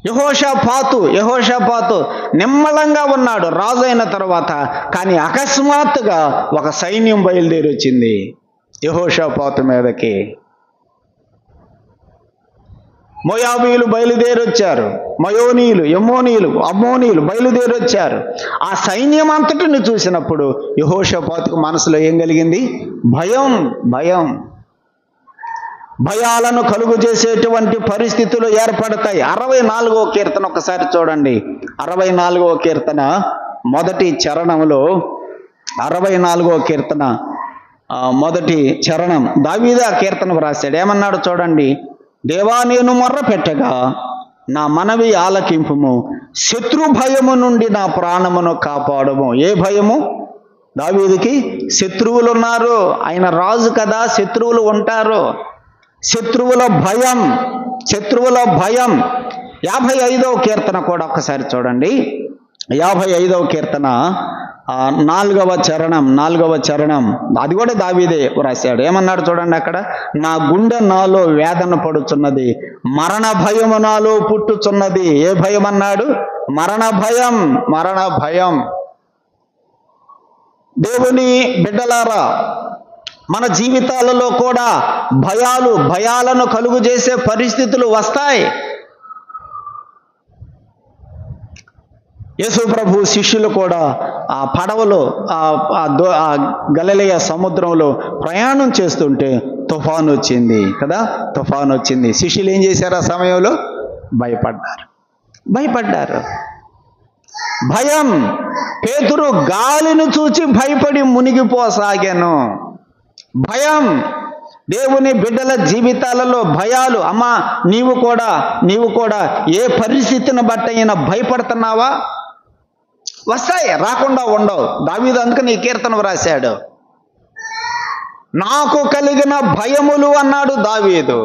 యెహోషాపాతు నిమ్మలంగా ఉన్నాడు రాజు అయిన తర్వాత. కానీ అకస్మాత్తుగా ఒక సైన్యం బయలుదేరి వచ్చింది యెహోషాపాతు మీదకి. మోయాబీయులు బయలుదేరి వచ్చారు, మయోనీయులు, ఎమ్మోనీయులు, అమ్మోనీయులు బయలుదేరి వచ్చారు. ఆ సైన్యం అంతటిని చూసినప్పుడు యెహోషాపాతుకు మనసులో ఏం కలిగింది? భయం. భయాలను కలుగు చేసేటువంటి పరిస్థితులు ఏర్పడతాయి. 64వ కీర్తన ఒకసారి చూడండి. 64వ కీర్తన మొదటి చరణంలో, 64వ కీర్తన మొదటి చరణం దావీదు ఆ కీర్తన వ్రాశాడు. ఏమన్నాడు చూడండి. దేవా, నేను మొర్ర పెట్టగా నా మనవి ఆలకింపుము, శత్రు భయము నుండి నా ప్రాణమును కాపాడము. ఏ భయము? దావీదుకి శత్రువులు ఉన్నారు. ఆయన రాజు కదా, శత్రువులు ఉంటారు. శత్రువుల భయం. 55వ కీర్తన కూడా ఒక్కసారి చూడండి. 55వ కీర్తన 4వ చరణం అది కూడా దావీదే వ్రాశాడు. ఏమన్నాడు చూడండి అక్కడ. నా గుండె నాలో వేదన పడుచున్నది, మరణ భయము నాలో పుట్టుచున్నది. ఏ భయం అన్నాడు? మరణ భయం. దేవుని బిడ్డలారా, మన జీవితాలలో కూడా భయాలను కలుగు చేసే పరిస్థితులు వస్తాయి. యేసు ప్రభు శిష్యులు కూడా ఆ పడవలో గలిలయ సముద్రంలో ప్రయాణం చేస్తుంటే తుఫాను వచ్చింది కదా. తుఫాను వచ్చింది. శిష్యులు ఏం చేశారు? ఆ సమయంలో భయపడ్డారు. భయం. పేతురు గాలిని చూచి భయపడి మునిగిపోసాగాను. భయం. దేవుని బిడ్డల జీవితాలలో భయాలు. అమ్మా, నీవు కూడా ఏ పరిస్థితిని బట్టి అయినా భయపడుతున్నావా? వస్తాయి, రాకుండా ఉండవు. దావీదు అందుకని ఈ కీర్తన వ్రాశాడు. నాకు కలిగిన భయములు అన్నాడు దావీదు.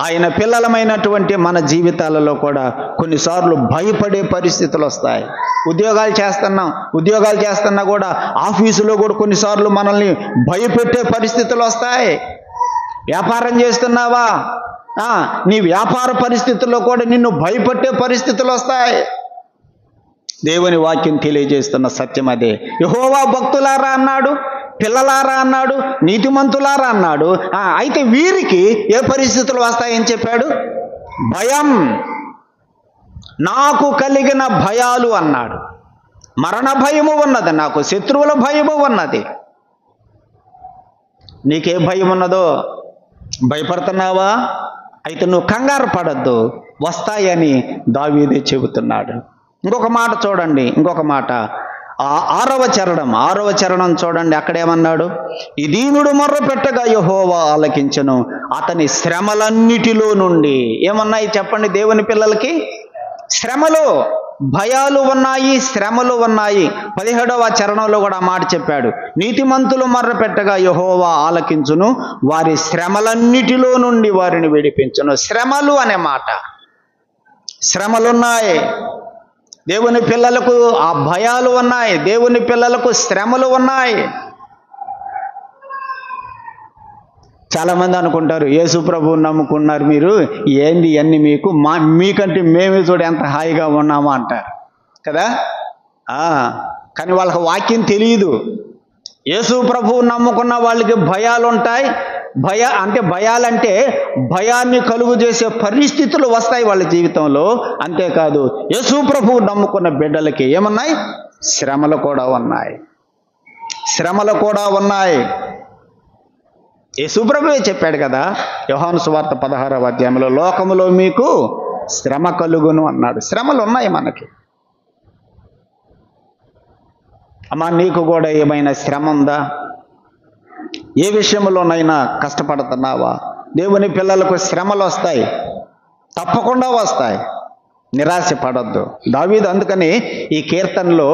ఆయన పిల్లలమైనటువంటి మన జీవితాలలో కూడా కొన్నిసార్లు భయపడే పరిస్థితులు వస్తాయి. ఉద్యోగాలు చేస్తున్నా కూడా, ఆఫీసులో కూడా కొన్నిసార్లు మనల్ని భయపెట్టే పరిస్థితులు వస్తాయి. వ్యాపారం చేస్తున్నావా? నీ వ్యాపార పరిస్థితుల్లో కూడా నిన్ను భయపెట్టే పరిస్థితులు వస్తాయి. దేవుని వాక్యం తెలియజేస్తున్న సత్యం అదే. యెహోవా భక్తులారా అన్నాడు, పిల్లలారా అన్నాడు, నీతిమంతులారా అన్నాడు. అయితే వీరికి ఏ పరిస్థితులు వస్తాయని చెప్పాడు? భయం. నాకు కలిగిన భయాలు అన్నాడు. మరణ భయము ఉన్నది, నాకు శత్రువుల భయము ఉన్నది. నీకే భయం ఉన్నదో? భయపడుతున్నావా? అయితే నువ్వు కంగారు పడద్దు, వస్తాయని దావీదే చెబుతున్నాడు. ఇంకొక మాట చూడండి. 6వ చరణం చూడండి. అక్కడేమన్నాడు? ఈ దీనుడు మొర్ర పెట్టగా యెహోవా ఆలకించెను, అతని శ్రమలన్నిటిలో నుండి. ఏమన్నాయి చెప్పండి? దేవుని పిల్లలకి శ్రమలు, భయాలు ఉన్నాయి, శ్రమలు ఉన్నాయి. 17వ చరణంలో కూడా మాట చెప్పాడు. నీతిమంతులు మొర్ర పెట్టగా యెహోవా ఆలకించును, వారి శ్రమలన్నిటిలో నుండి వారిని విడిపించును. శ్రమలు అనే మాట. శ్రమలున్నాయి. దేవుని పిల్లలకు ఆ భయాలు ఉన్నాయి, దేవుని పిల్లలకు శ్రమలు ఉన్నాయి. చాలామంది అనుకుంటారు, యేసు ప్రభువుని నమ్ముకున్నారు మీరు, ఏంది ఇవన్నీ మీకు, మీకంటే మేమే చూడ ఎంత హాయిగా ఉన్నామా అంటారు కదా. కానీ వాళ్ళకి వాక్యం తెలియదు. యేసు ప్రభువుని నమ్ముకున్న వాళ్ళకి భయాలు ఉంటాయి. భయాలంటే భయాన్ని కలుగు చేసే పరిస్థితులు వస్తాయి వాళ్ళ జీవితంలో. అంతేకాదు యేసు ప్రభువు నమ్ముకున్న బిడ్డలకి ఏమున్నాయి? శ్రమలు కూడా ఉన్నాయి. శ్రమలు కూడా ఉన్నాయి. యేసు ప్రభువే చెప్పాడు కదా, యోహాను సువార్త 16వ అధ్యాయంలో, లోకములో మీకు శ్రమ కలుగును అన్నాడు. శ్రమలు ఉన్నాయి మనకి. అమ్మా, నీకు కూడా ఏమైనా శ్రమ ఉందా? ఏ విషయంలోనైనా కష్టపడుతున్నావా? దేవుని పిల్లలకు శ్రమలు వస్తాయి, తప్పకుండా వస్తాయి. నిరాశ పడొద్దు. దావీదు అందుకని ఈ కీర్తనలో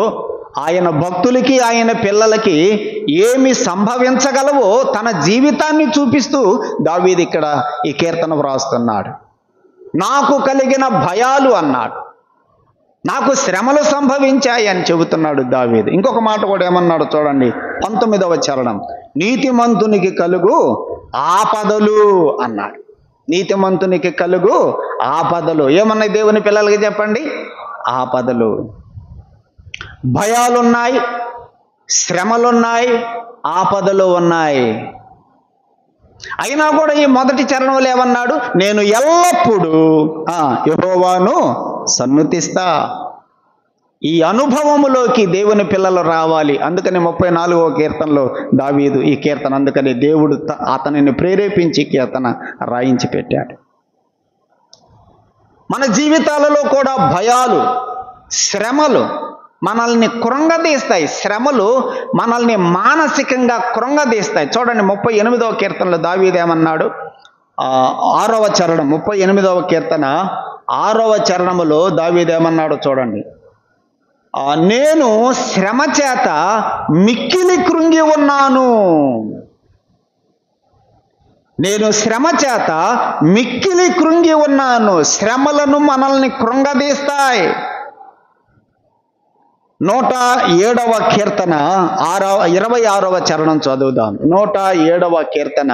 ఆయన భక్తులకి, ఆయన పిల్లలకి ఏమి సంభవించగలవో తన జీవితాన్ని చూపిస్తూ దావీదు ఇక్కడ ఈ కీర్తన వ్రాస్తున్నాడు. నాకు కలిగిన భయాలు అన్నాడు, నాకు శ్రమలు సంభవించాయి అని చెబుతున్నాడు దావీదు. ఇంకొక మాట కూడా ఏమన్నాడు చూడండి, 19వ చరణం, నీతిమంతునికి కలుగు ఆపదలు అన్నాడు. నీతిమంతునికి కలుగు ఆపదలు. ఏమన్నాయి దేవుని పిల్లలకి చెప్పండి? ఆపదలు. భయాలున్నాయి, శ్రమలున్నాయి, ఆపదలు ఉన్నాయి. అయినా కూడా ఈ మొదటి చరణంలో ఏమన్నాడు? నేను ఎల్లప్పుడూ యెహోవాను సన్నుతిస్తా. ఈ అనుభవములోకి దేవుని పిల్లలు రావాలి. అందుకని 34వ కీర్తనలో దావీదు ఈ కీర్తన, అందుకని దేవుడు అతనిని ప్రేరేపించి కీర్తన రాయించి పెట్టాడు. మన జీవితాలలో కూడా భయాలు, శ్రమలు మనల్ని కృంగదీస్తాయి. శ్రమలు మనల్ని మానసికంగా కృంగదీస్తాయి. చూడండి 38వ కీర్తనలో దావీదు ఏమన్నాడు? 6వ చరణం, 38వ కీర్తన 6వ చరణములో దావీదు ఏమన్నాడు చూడండి, నేను శ్రమ చేత మిక్కిలి కృంగి ఉన్నాను. నేను శ్రమ చేత మిక్కిలి కృంగి ఉన్నాను. శ్రమలను మనల్ని కృంగదీస్తాయి. 107వ కీర్తన 26వ చరణం చదువుదాం. 107వ కీర్తన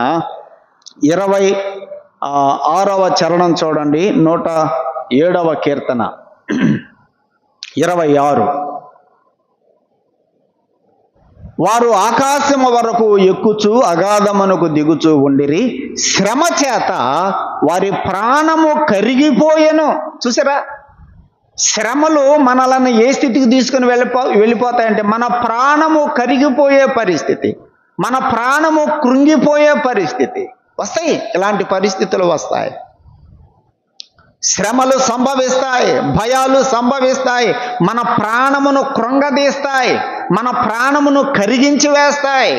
26వ చరణం చూడండి. 107వ కీర్తన 26. వారు ఆకాశము వరకు ఎక్కుచు అగాధమునకు దిగుచూ ఉండిరి, శ్రమ చేత వారి ప్రాణము కరిగిపోయెను. చూసారా, శ్రమలు మనల్ని ఏ స్థితికి తీసుకుని వెళ్ళిపోతాయంటే మన ప్రాణము కరిగిపోయే పరిస్థితి, మన ప్రాణము కృంగిపోయే పరిస్థితి వస్తాయి. ఇలాంటి పరిస్థితులు వస్తాయి. శ్రమలు సంభవిస్తాయి, భయాలు సంభవిస్తాయి, మన ప్రాణమును కృంగదీస్తాయి, మన ప్రాణమును కరిగించి వేస్తాయి.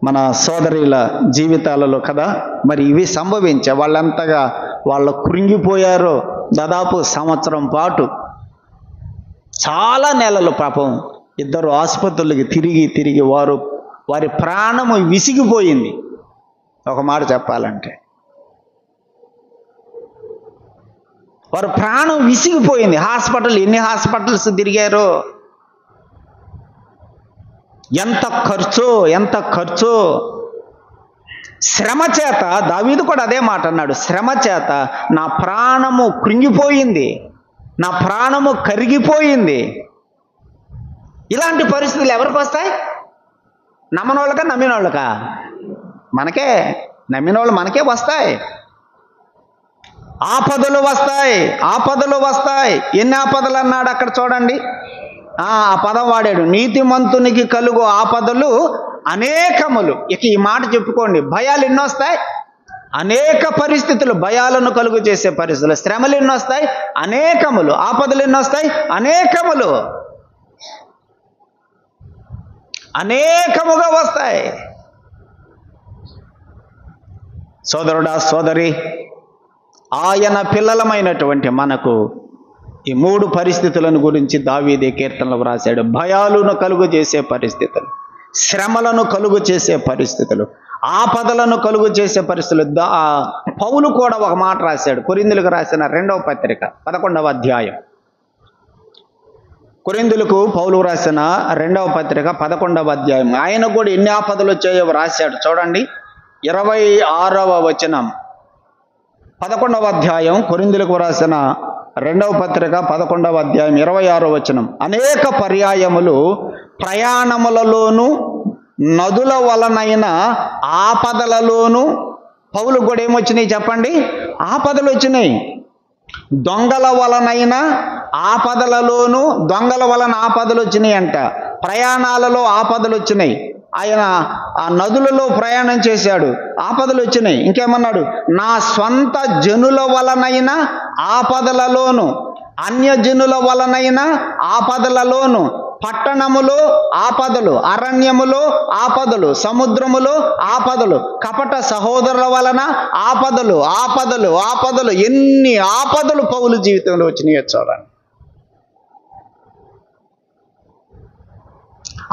మన సోదరుల జీవితాలలో కదా మరి ఇవి సంభవించే. వాళ్ళంతగా వాళ్ళు కృంగిపోయారో దాదాపు సంవత్సరం పాటు, చాలా నెలలు పాపం ఇద్దరు ఆసుపత్రులకి తిరిగి వారి ప్రాణము విసిగిపోయింది. ఒక మాట చెప్పాలంటే వారి ప్రాణం విసిగిపోయింది. ఎన్ని హాస్పిటల్స్ తిరిగారో, ఎంత ఖర్చో. శ్రమ చేత దావీదు కూడా అదే మాట అన్నాడు, శ్రమ చేత నా ప్రాణము కృంగిపోయింది, నా ప్రాణము కరిగిపోయింది. ఇలాంటి పరిస్థితులు ఎవరికి వస్తాయి? నమ్మనోళ్ళకా నమ్మినోళ్ళకా? మనకే, నమ్మినోళ్ళు మనకే వస్తాయి. ఆపదలు వస్తాయి. ఎన్ని ఆపదలు అన్నాడు అక్కడ చూడండి. ఆ పదం వాడాడు, నీతిమంతునికి కలుగు ఆపదలు అనేకములు. ఇక ఈ మాట చెప్పుకోండి, భయాలు ఎన్ని వస్తాయి? అనేక పరిస్థితులు భయాలను కలుగు చేసే పరిస్థితులు. శ్రమలు ఎన్ని వస్తాయి? అనేకములు. ఆపదలు ఎన్ని వస్తాయి? అనేకముగా వస్తాయి. సోదరుడా, సోదరి, ఆయన పిల్లలమైనటువంటి మనకు ఈ 3 పరిస్థితులను గురించి దావీదు కీర్తనలు వ్రాశాడు. భయాలను కలుగు చేసే పరిస్థితులు, శ్రమలను కలుగు చేసే పరిస్థితులు, ఆపదలను కలుగు చేసే పరిస్థితులు. పౌలు కూడా ఒక మాట రాశాడు, కొరింథీయులకు రాసిన 2వ పత్రిక 11వ అధ్యాయం కొరింథీయులకు పౌలు రాసిన 2వ పత్రిక 11వ అధ్యాయం. ఆయన కూడా ఎన్ని ఆపదలు వచ్చాయో రాశాడు. చూడండి 26వ వచనం. 11వ అధ్యాయం కొరింథీయులకు రాసిన 2వ పత్రిక 11వ అధ్యాయం 26వ వచనం. అనేక పర్యాయములు ప్రయాణములలోను నదుల వలనైన ఆపదలలోను పౌలు కూడా ఏమొచ్చినాయి చెప్పండి? ఆపదలు వచ్చినాయి. దొంగల వలనైన ఆపదలలోను, దొంగల వలన ఆపదలు వచ్చినాయి అంట. ప్రయాణాలలో ఆపదలు వచ్చినాయి. ఆయన ఆ నదులలో ప్రయాణం చేశాడు, ఆపదలు వచ్చినాయి. ఇంకేమన్నాడు? నా స్వంత జనుల వలనైన ఆపదలలోను, అన్యజనుల వలనైన ఆపదలలోను, పట్టణములో ఆపదలు, అరణ్యములో ఆపదలు, సముద్రములో ఆపదలు, కపట సహోదరుల వలన ఆపదలు, ఆపదలు, ఆపదలు. ఎన్ని ఆపదలు పౌలు జీవితంలో వచ్చినాయో చూడండి.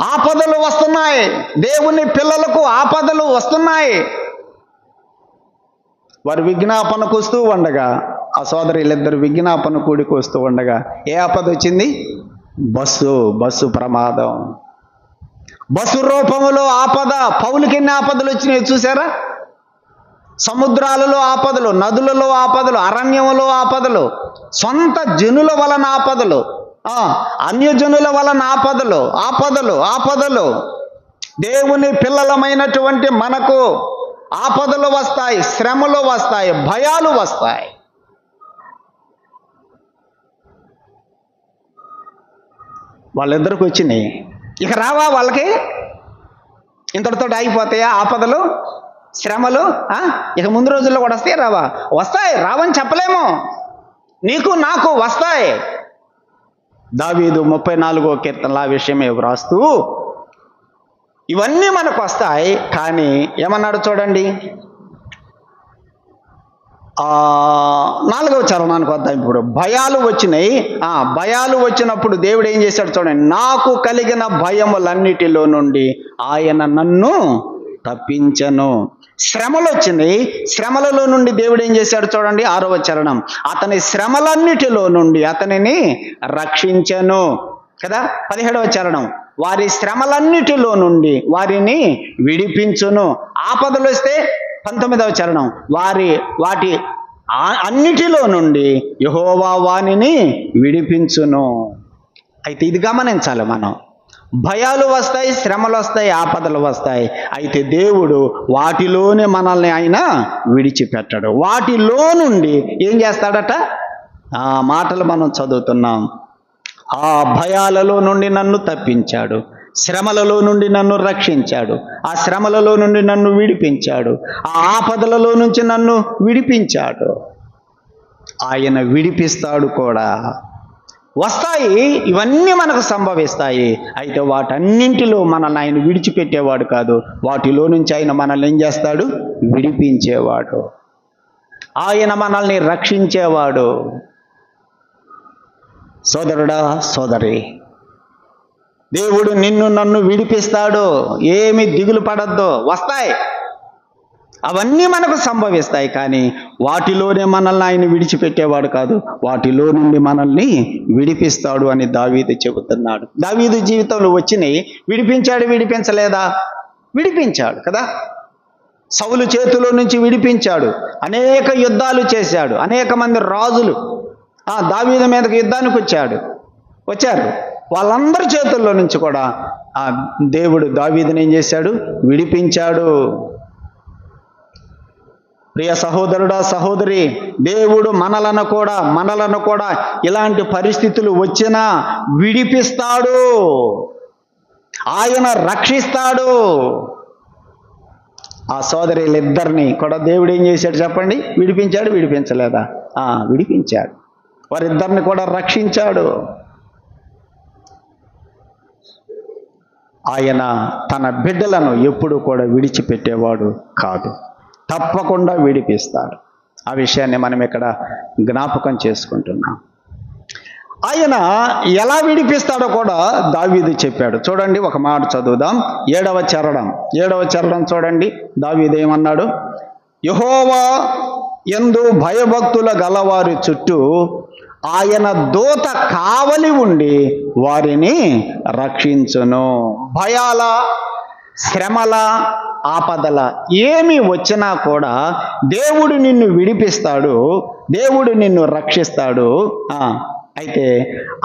ఆపదలు వస్తున్నాయి. దేవుని పిల్లలకు ఆపదలు వస్తున్నాయి. వారు విజ్ఞాపనకు వస్తూ ఉండగా, ఆ సోదరులిద్దరు విజ్ఞాపన కూడికి వస్తూ ఉండగా ఏ ఆపద వచ్చింది? బస్సు ప్రమాదం. బస్సు రూపములో ఆపద. పౌలుకి ఎన్ని ఆపదలు వచ్చినాయి చూసారా? సముద్రాలలో ఆపదలు, నదులలో ఆపదలు, అరణ్యములో ఆపదలు, సొంత జనుల వలన ఆపదలు, అన్యజనుల వలన ఆపదలు, ఆపదలు, ఆపదలు. దేవుని పిల్లలమైనటువంటి మనకు ఆపదలు వస్తాయి, శ్రమలు వస్తాయి, భయాలు వస్తాయి. వాళ్ళిద్దరికి వచ్చినాయి. ఇక రావా వాళ్ళకి? ఇంతటితో ఆగిపోతాయా ఆపదలు, శ్రమలు? ఇక ముందు రోజుల్లో కూడా వస్తాయి రావా? వస్తాయి. రావని చెప్పలేము. నీకు నాకు వస్తాయి. దావీదు 34వ కీర్తనలో ఆ విషయమే వ్రాస్తూ ఇవన్నీ మనకు వస్తాయి. కానీ ఏమన్నాడు చూడండి, 4వ చరణానికి వద్దాం. ఇప్పుడు భయాలు వచ్చినాయి. భయాలు వచ్చినప్పుడు దేవుడు ఏం చేశాడు చూడండి. నాకు కలిగిన భయములన్నిటిలో నుండి ఆయన నన్ను తప్పించను. శ్రమలు వచ్చినాయి. శ్రమలలో నుండి దేవుడు ఏం చేశాడు చూడండి. 6వ చరణం. అతని శ్రమలన్నిటిలో నుండి అతనిని రక్షించను కదా. 17వ చరణం. వారి శ్రమలన్నిటిలో నుండి వారిని విడిపించును. ఆపదలు వస్తే 19వ చరణం. వాటి అన్నిటిలో నుండి యెహోవా వానిని విడిపించును. అయితే ఇది గమనించాలి మనం. భయాలు వస్తాయి, శ్రమలు వస్తాయి, ఆపదలు వస్తాయి. అయితే దేవుడు వాటిలోనే మనల్ని ఆయన విడిచిపెట్టడు. వాటిలో నుండి ఏం చేస్తాడట? ఆ మాటలు మనం చదువుతున్నాం. ఆ భయాలలో నుండి నన్ను తప్పించాడు, శ్రమలలో నుండి నన్ను రక్షించాడు, ఆ శ్రమలలో నుండి నన్ను విడిపించాడు, ఆ ఆపదలలో నుంచి నన్ను విడిపించాడు. ఆయన విడిపిస్తాడు కూడా. వస్తాయి, ఇవన్నీ మనకు సంభవిస్తాయి. అయితే వాటన్నింటిలో మనల్ని ఆయన విడిచిపెట్టేవాడు కాదు. వాటిలో నుంచి ఆయన మనల్ని ఏం చేస్తాడు? విడిపించేవాడు. ఆయన మనల్ని రక్షించేవాడు. సోదరుడా, సోదరి, దేవుడు నిన్ను నన్ను విడిపిస్తాడు. ఏమి దిగులు పడద్దు. వస్తాయి, అవన్నీ మనకు సంభవిస్తాయి. కానీ వాటిలోనే మనల్ని ఆయన విడిచిపెట్టేవాడు కాదు. వాటిలో నుండి మనల్ని విడిపిస్తాడు అని దావీదు చెబుతున్నాడు. దావీదు జీవితంలో వచ్చినాయి. విడిపించాడు, విడిపించలేదా? విడిపించాడు కదా. సౌలు చేతిలో నుంచి విడిపించాడు. అనేక యుద్ధాలు చేశాడు. అనేక మంది రాజులు దావీదు మీదకి యుద్ధానికి వచ్చారు. వాళ్ళందరి చేతుల్లో నుంచి కూడా దేవుడు దావీదుని ఏం చేశాడు? విడిపించాడు. ప్రియ సహోదరుడా, సహోదరి, దేవుడు మనలను కూడా ఇలాంటి పరిస్థితులు వచ్చినా విడిపిస్తాడు. ఆయన రక్షిస్తాడు. ఆ సోదరులిద్దరిని కూడా దేవుడు ఏం చేశాడు చెప్పండి? విడిపించాడు, విడిపించలేదా? విడిపించాడు. వారిద్దరిని కూడా రక్షించాడు. ఆయన తన బిడ్డలను ఎప్పుడు కూడా విడిచిపెట్టేవాడు కాదు. తప్పకుండా విడిపిస్తాడు. ఆ విషయాన్ని మనం ఇక్కడ జ్ఞాపకం చేసుకుంటున్నాం. ఆయన ఎలా విడిపిస్తాడో కూడా దావీదు చెప్పాడు. చూడండి, ఒక మాట చదువుదాం. 7వ చరణం చూడండి. దావీదు ఏమన్నాడు? యెహోవా యందు భయభక్తుల గలవారి చుట్టూ ఆయన దూత కావలి ఉండి వారిని రక్షించును. భయాల, శ్రమల, ఆపదల ఏమి వచ్చినా కూడా దేవుడు నిన్ను విడిపిస్తాడు, దేవుడు నిన్ను రక్షిస్తాడు. అయితే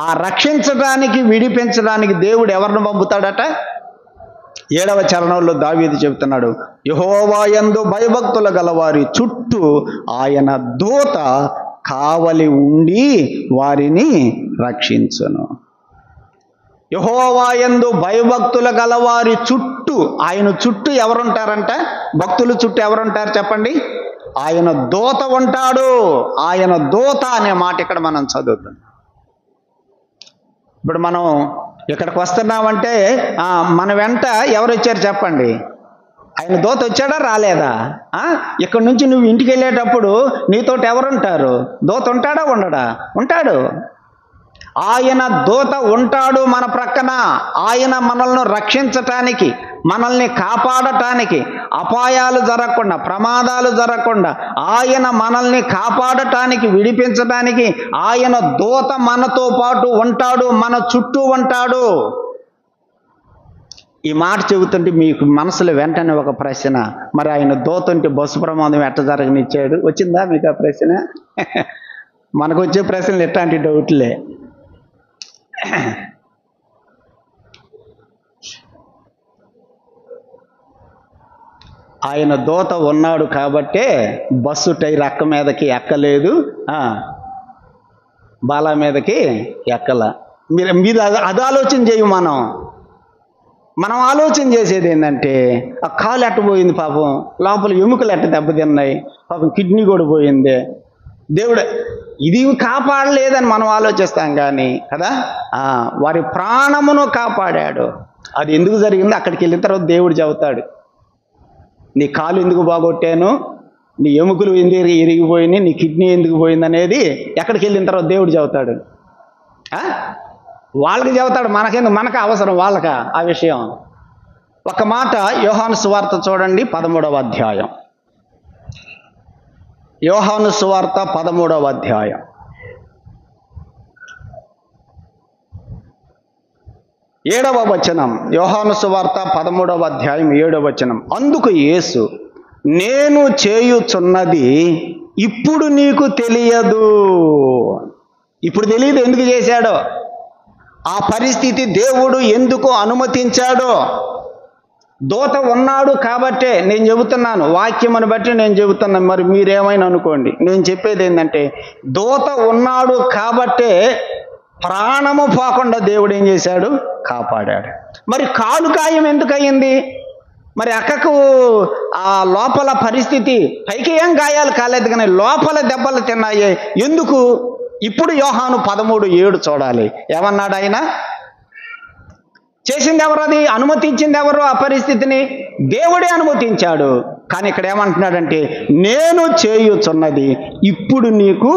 ఆ రక్షించడానికి, విడిపించడానికి దేవుడు ఎవరిని పంపుతాడట? 7వ చరణంలో దావీదు చెబుతున్నాడు, యెహోవా యందు భయభక్తుల గలవారి చుట్టూ ఆయన దూత కావలి ఉండి వారిని రక్షించును. యెహోవా యందు భయభక్తుల గలవారి చుట్టూ, ఆయన చుట్టూ ఎవరుంటారంట? భక్తుల చుట్టూ ఎవరుంటారు చెప్పండి? ఆయన దూత ఉంటాడు. ఆయన దూత అనే మాట ఇక్కడ మనం చదువుతాం. ఇప్పుడు మనం ఇక్కడికి వస్తున్నామంటే మన వెంట ఎవరు వచ్చారు చెప్పండి? ఆయన దూత వచ్చాడా రాలేదా? ఇక్కడ నుంచి నువ్వు ఇంటికి వెళ్ళేటప్పుడు నీతోటి ఎవరుంటారు? దూత ఉంటాడా ఉండడా? ఉంటాడు. ఆయన దూత ఉంటాడు మన ప్రక్కన. ఆయన మనల్ని రక్షించటానికి, మనల్ని కాపాడటానికి, అపాయాలు జరగకుండా, ప్రమాదాలు జరగకుండా ఆయన మనల్ని కాపాడటానికి, విడిపించడానికి ఆయన దూత మనతో పాటు ఉంటాడు, మన చుట్టూ ఉంటాడు. ఈ మాట చెబుతుంటే మీకు మనసులో వెంటనే ఒక ప్రశ్న, మరి ఆయన దూత ఉంటే బస్సు ప్రమాదం ఎట్ట జరగనిచ్చాడు? వచ్చిందా మీకు ఆ ప్రశ్న? మనకు వచ్చే ప్రశ్నలు ఎట్లాంటి డౌట్లే. ఆయన దూత ఉన్నాడు కాబట్టే బస్సు టైర్ అక్క మీదకి ఎక్కలేదు, బాలా మీదకి ఎక్కల. మీరు అది ఆలోచన చేయం. మనం ఆలోచన చేసేది ఏంటంటే ఆ కాలు ఎట్టబోయింది పాపం, లోపల ఎముకలు ఎట్ట దెబ్బతిన్నాయి, పాపం కిడ్నీ కూడా పోయింది, దేవుడు ఇది కాపాడలేదని మనం ఆలోచిస్తాం కానీ కదా, వారి ప్రాణమును కాపాడాడు. అది ఎందుకు జరిగిందో అక్కడికి వెళ్ళిన తర్వాత దేవుడు చెబుతాడు. నీ కాలు ఎందుకు బాగొట్టాను, నీ ఎముకలు ఎందుకు ఇరిగిపోయినాయి, నీ కిడ్నీ ఎందుకు పోయింది అనేది ఎక్కడికి వెళ్ళిన తర్వాత దేవుడు చెబుతాడు. వాళ్ళకి చెబుతాడు, మనకు అవసరం వాళ్ళకా ఆ విషయం. ఒక మాట యోహాను సువార్త చూడండి, 13వ అధ్యాయం. యోహాను సువార్త 13వ అధ్యాయం. ఏడవ వచనం. యోహాను సువార్త 13వ అధ్యాయం 7వ వచనం. అందుకు యేసు, నేను చేయుచున్నది ఇప్పుడు నీకు తెలియదు. ఇప్పుడు తెలియదు. ఎందుకు చేశాడో, ఆ పరిస్థితి దేవుడు ఎందుకు అనుమతించాడో. దూత ఉన్నాడు కాబట్టే నేను చెబుతున్నాను, వాక్యమును బట్టి నేను చెబుతున్నాను. మరి మీరేమైనా అనుకోండి. నేను చెప్పేది ఏంటంటే, దూత ఉన్నాడు కాబట్టే ప్రాణము పోకుండా దేవుడు ఏం చేశాడు? కాపాడాడు. మరి కాలు గాయం ఎందుకు అయ్యింది? మరి అక్కకు ఆ లోపల పరిస్థితి, పైకి ఏం గాయాలు కాలేదు కానీ లోపల దెబ్బలు తిన్నాయి. ఎందుకు? ఇప్పుడు యోహాను 13:7 చూడాలి. ఏమన్నాడు ఆయన? చేసింది ఎవరు? అది అనుమతించింది ఎవరు? ఆ పరిస్థితిని దేవుడే అనుమతించాడు. కానీ ఇక్కడ ఏమంటున్నాడంటే, నేను చేయుచున్నది ఇప్పుడు నీకు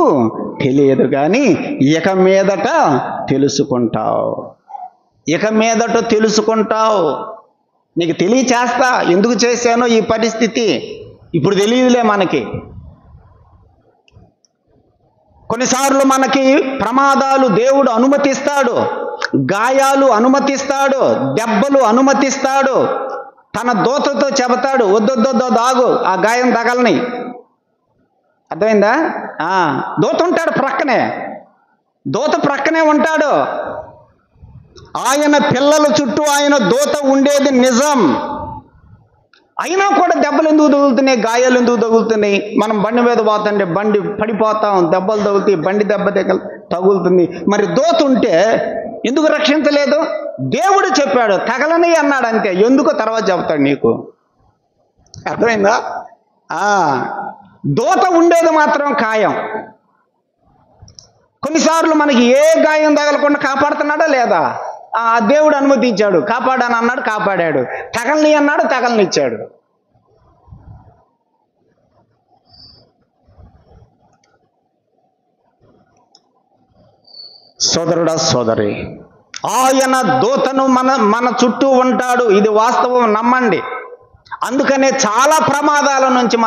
తెలియదు కానీ ఇక మీదట తెలుసుకుంటావు. ఇక మీదట తెలుసుకుంటావు. నీకు తెలియచేస్తా ఎందుకు చేశానో ఈ పరిస్థితి. ఇప్పుడు తెలియదులే మనకి. కొన్నిసార్లు మనకి ప్రమాదాలు దేవుడు అనుమతిస్తాడు, గాయాలు అనుమతిస్తాడు, దెబ్బలు అనుమతిస్తాడు. తన దూతతో చెబుతాడు, వద్దొద్దొద్దో దాగు, ఆ గాయం తగలని. అర్థమైందా? దూత ఉంటాడు ప్రక్కనే, దూత ప్రక్కనే ఉంటాడు. ఆయన పిల్లల చుట్టూ ఆయన దూత ఉండేది నిజం. అయినా కూడా దెబ్బలు ఎందుకు తగులుతున్నాయి, గాయాలు ఎందుకు తగులుతున్నాయి? మనం బండి మీద పోతుంటే బండి పడిపోతాం, దెబ్బలు తగులుతాయి, బండి దెబ్బ తగులుతుంది. మరి దూత ఉంటే ఎందుకు రక్షించలేదు? దేవుడు చెప్పాడు తగలని అన్నాడు, అంతే. ఎందుకో తర్వాత చెబుతాడు నీకు. అర్థమైందా? దూత ఉండేది మాత్రం ఖాయం. కొన్నిసార్లు మనకి ఏ గాయం తగలకుండా కాపాడుతున్నాడా లేదా? దేవుడు అనుమతించాడు, కాపాడాను అన్నాడు, కాపాడాడు. తగలని అన్నాడు, తగలనిచ్చాడు. సోదరుడా, సోదరి, ఆయన దూతను మన చుట్టూ ఉంటాడు. ఇది వాస్తవం, నమ్మండి. అందుకనే చాలా ప్రమాదాల నుంచి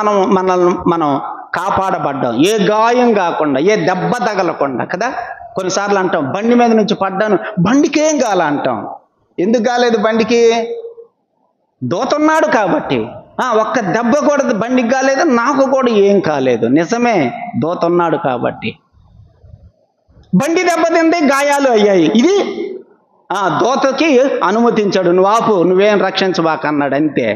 మనం కాపాడబడ్డాం, ఏ గాయం కాకుండా, ఏ దెబ్బ తగలకుండా కదా. కొన్నిసార్లు అంటాం బండి మీద నుంచి పడ్డాను, బండికేం కాల అంటాం. ఎందుకు కాలేదు బండికి? దూతున్నాడు కాబట్టి. ఒక్క దెబ్బ కూడా బండికి కాలేదు, నాకు కూడా ఏం కాలేదు. నిజమే, దూతున్నాడు కాబట్టి. బండి దెబ్బతింది, గాయాలు అయ్యాయి. ఇది దూతకి అనుమతించాడు, నువ్వు ఆపు, నువ్వేం రక్షించబాకన్నాడు, అంతే.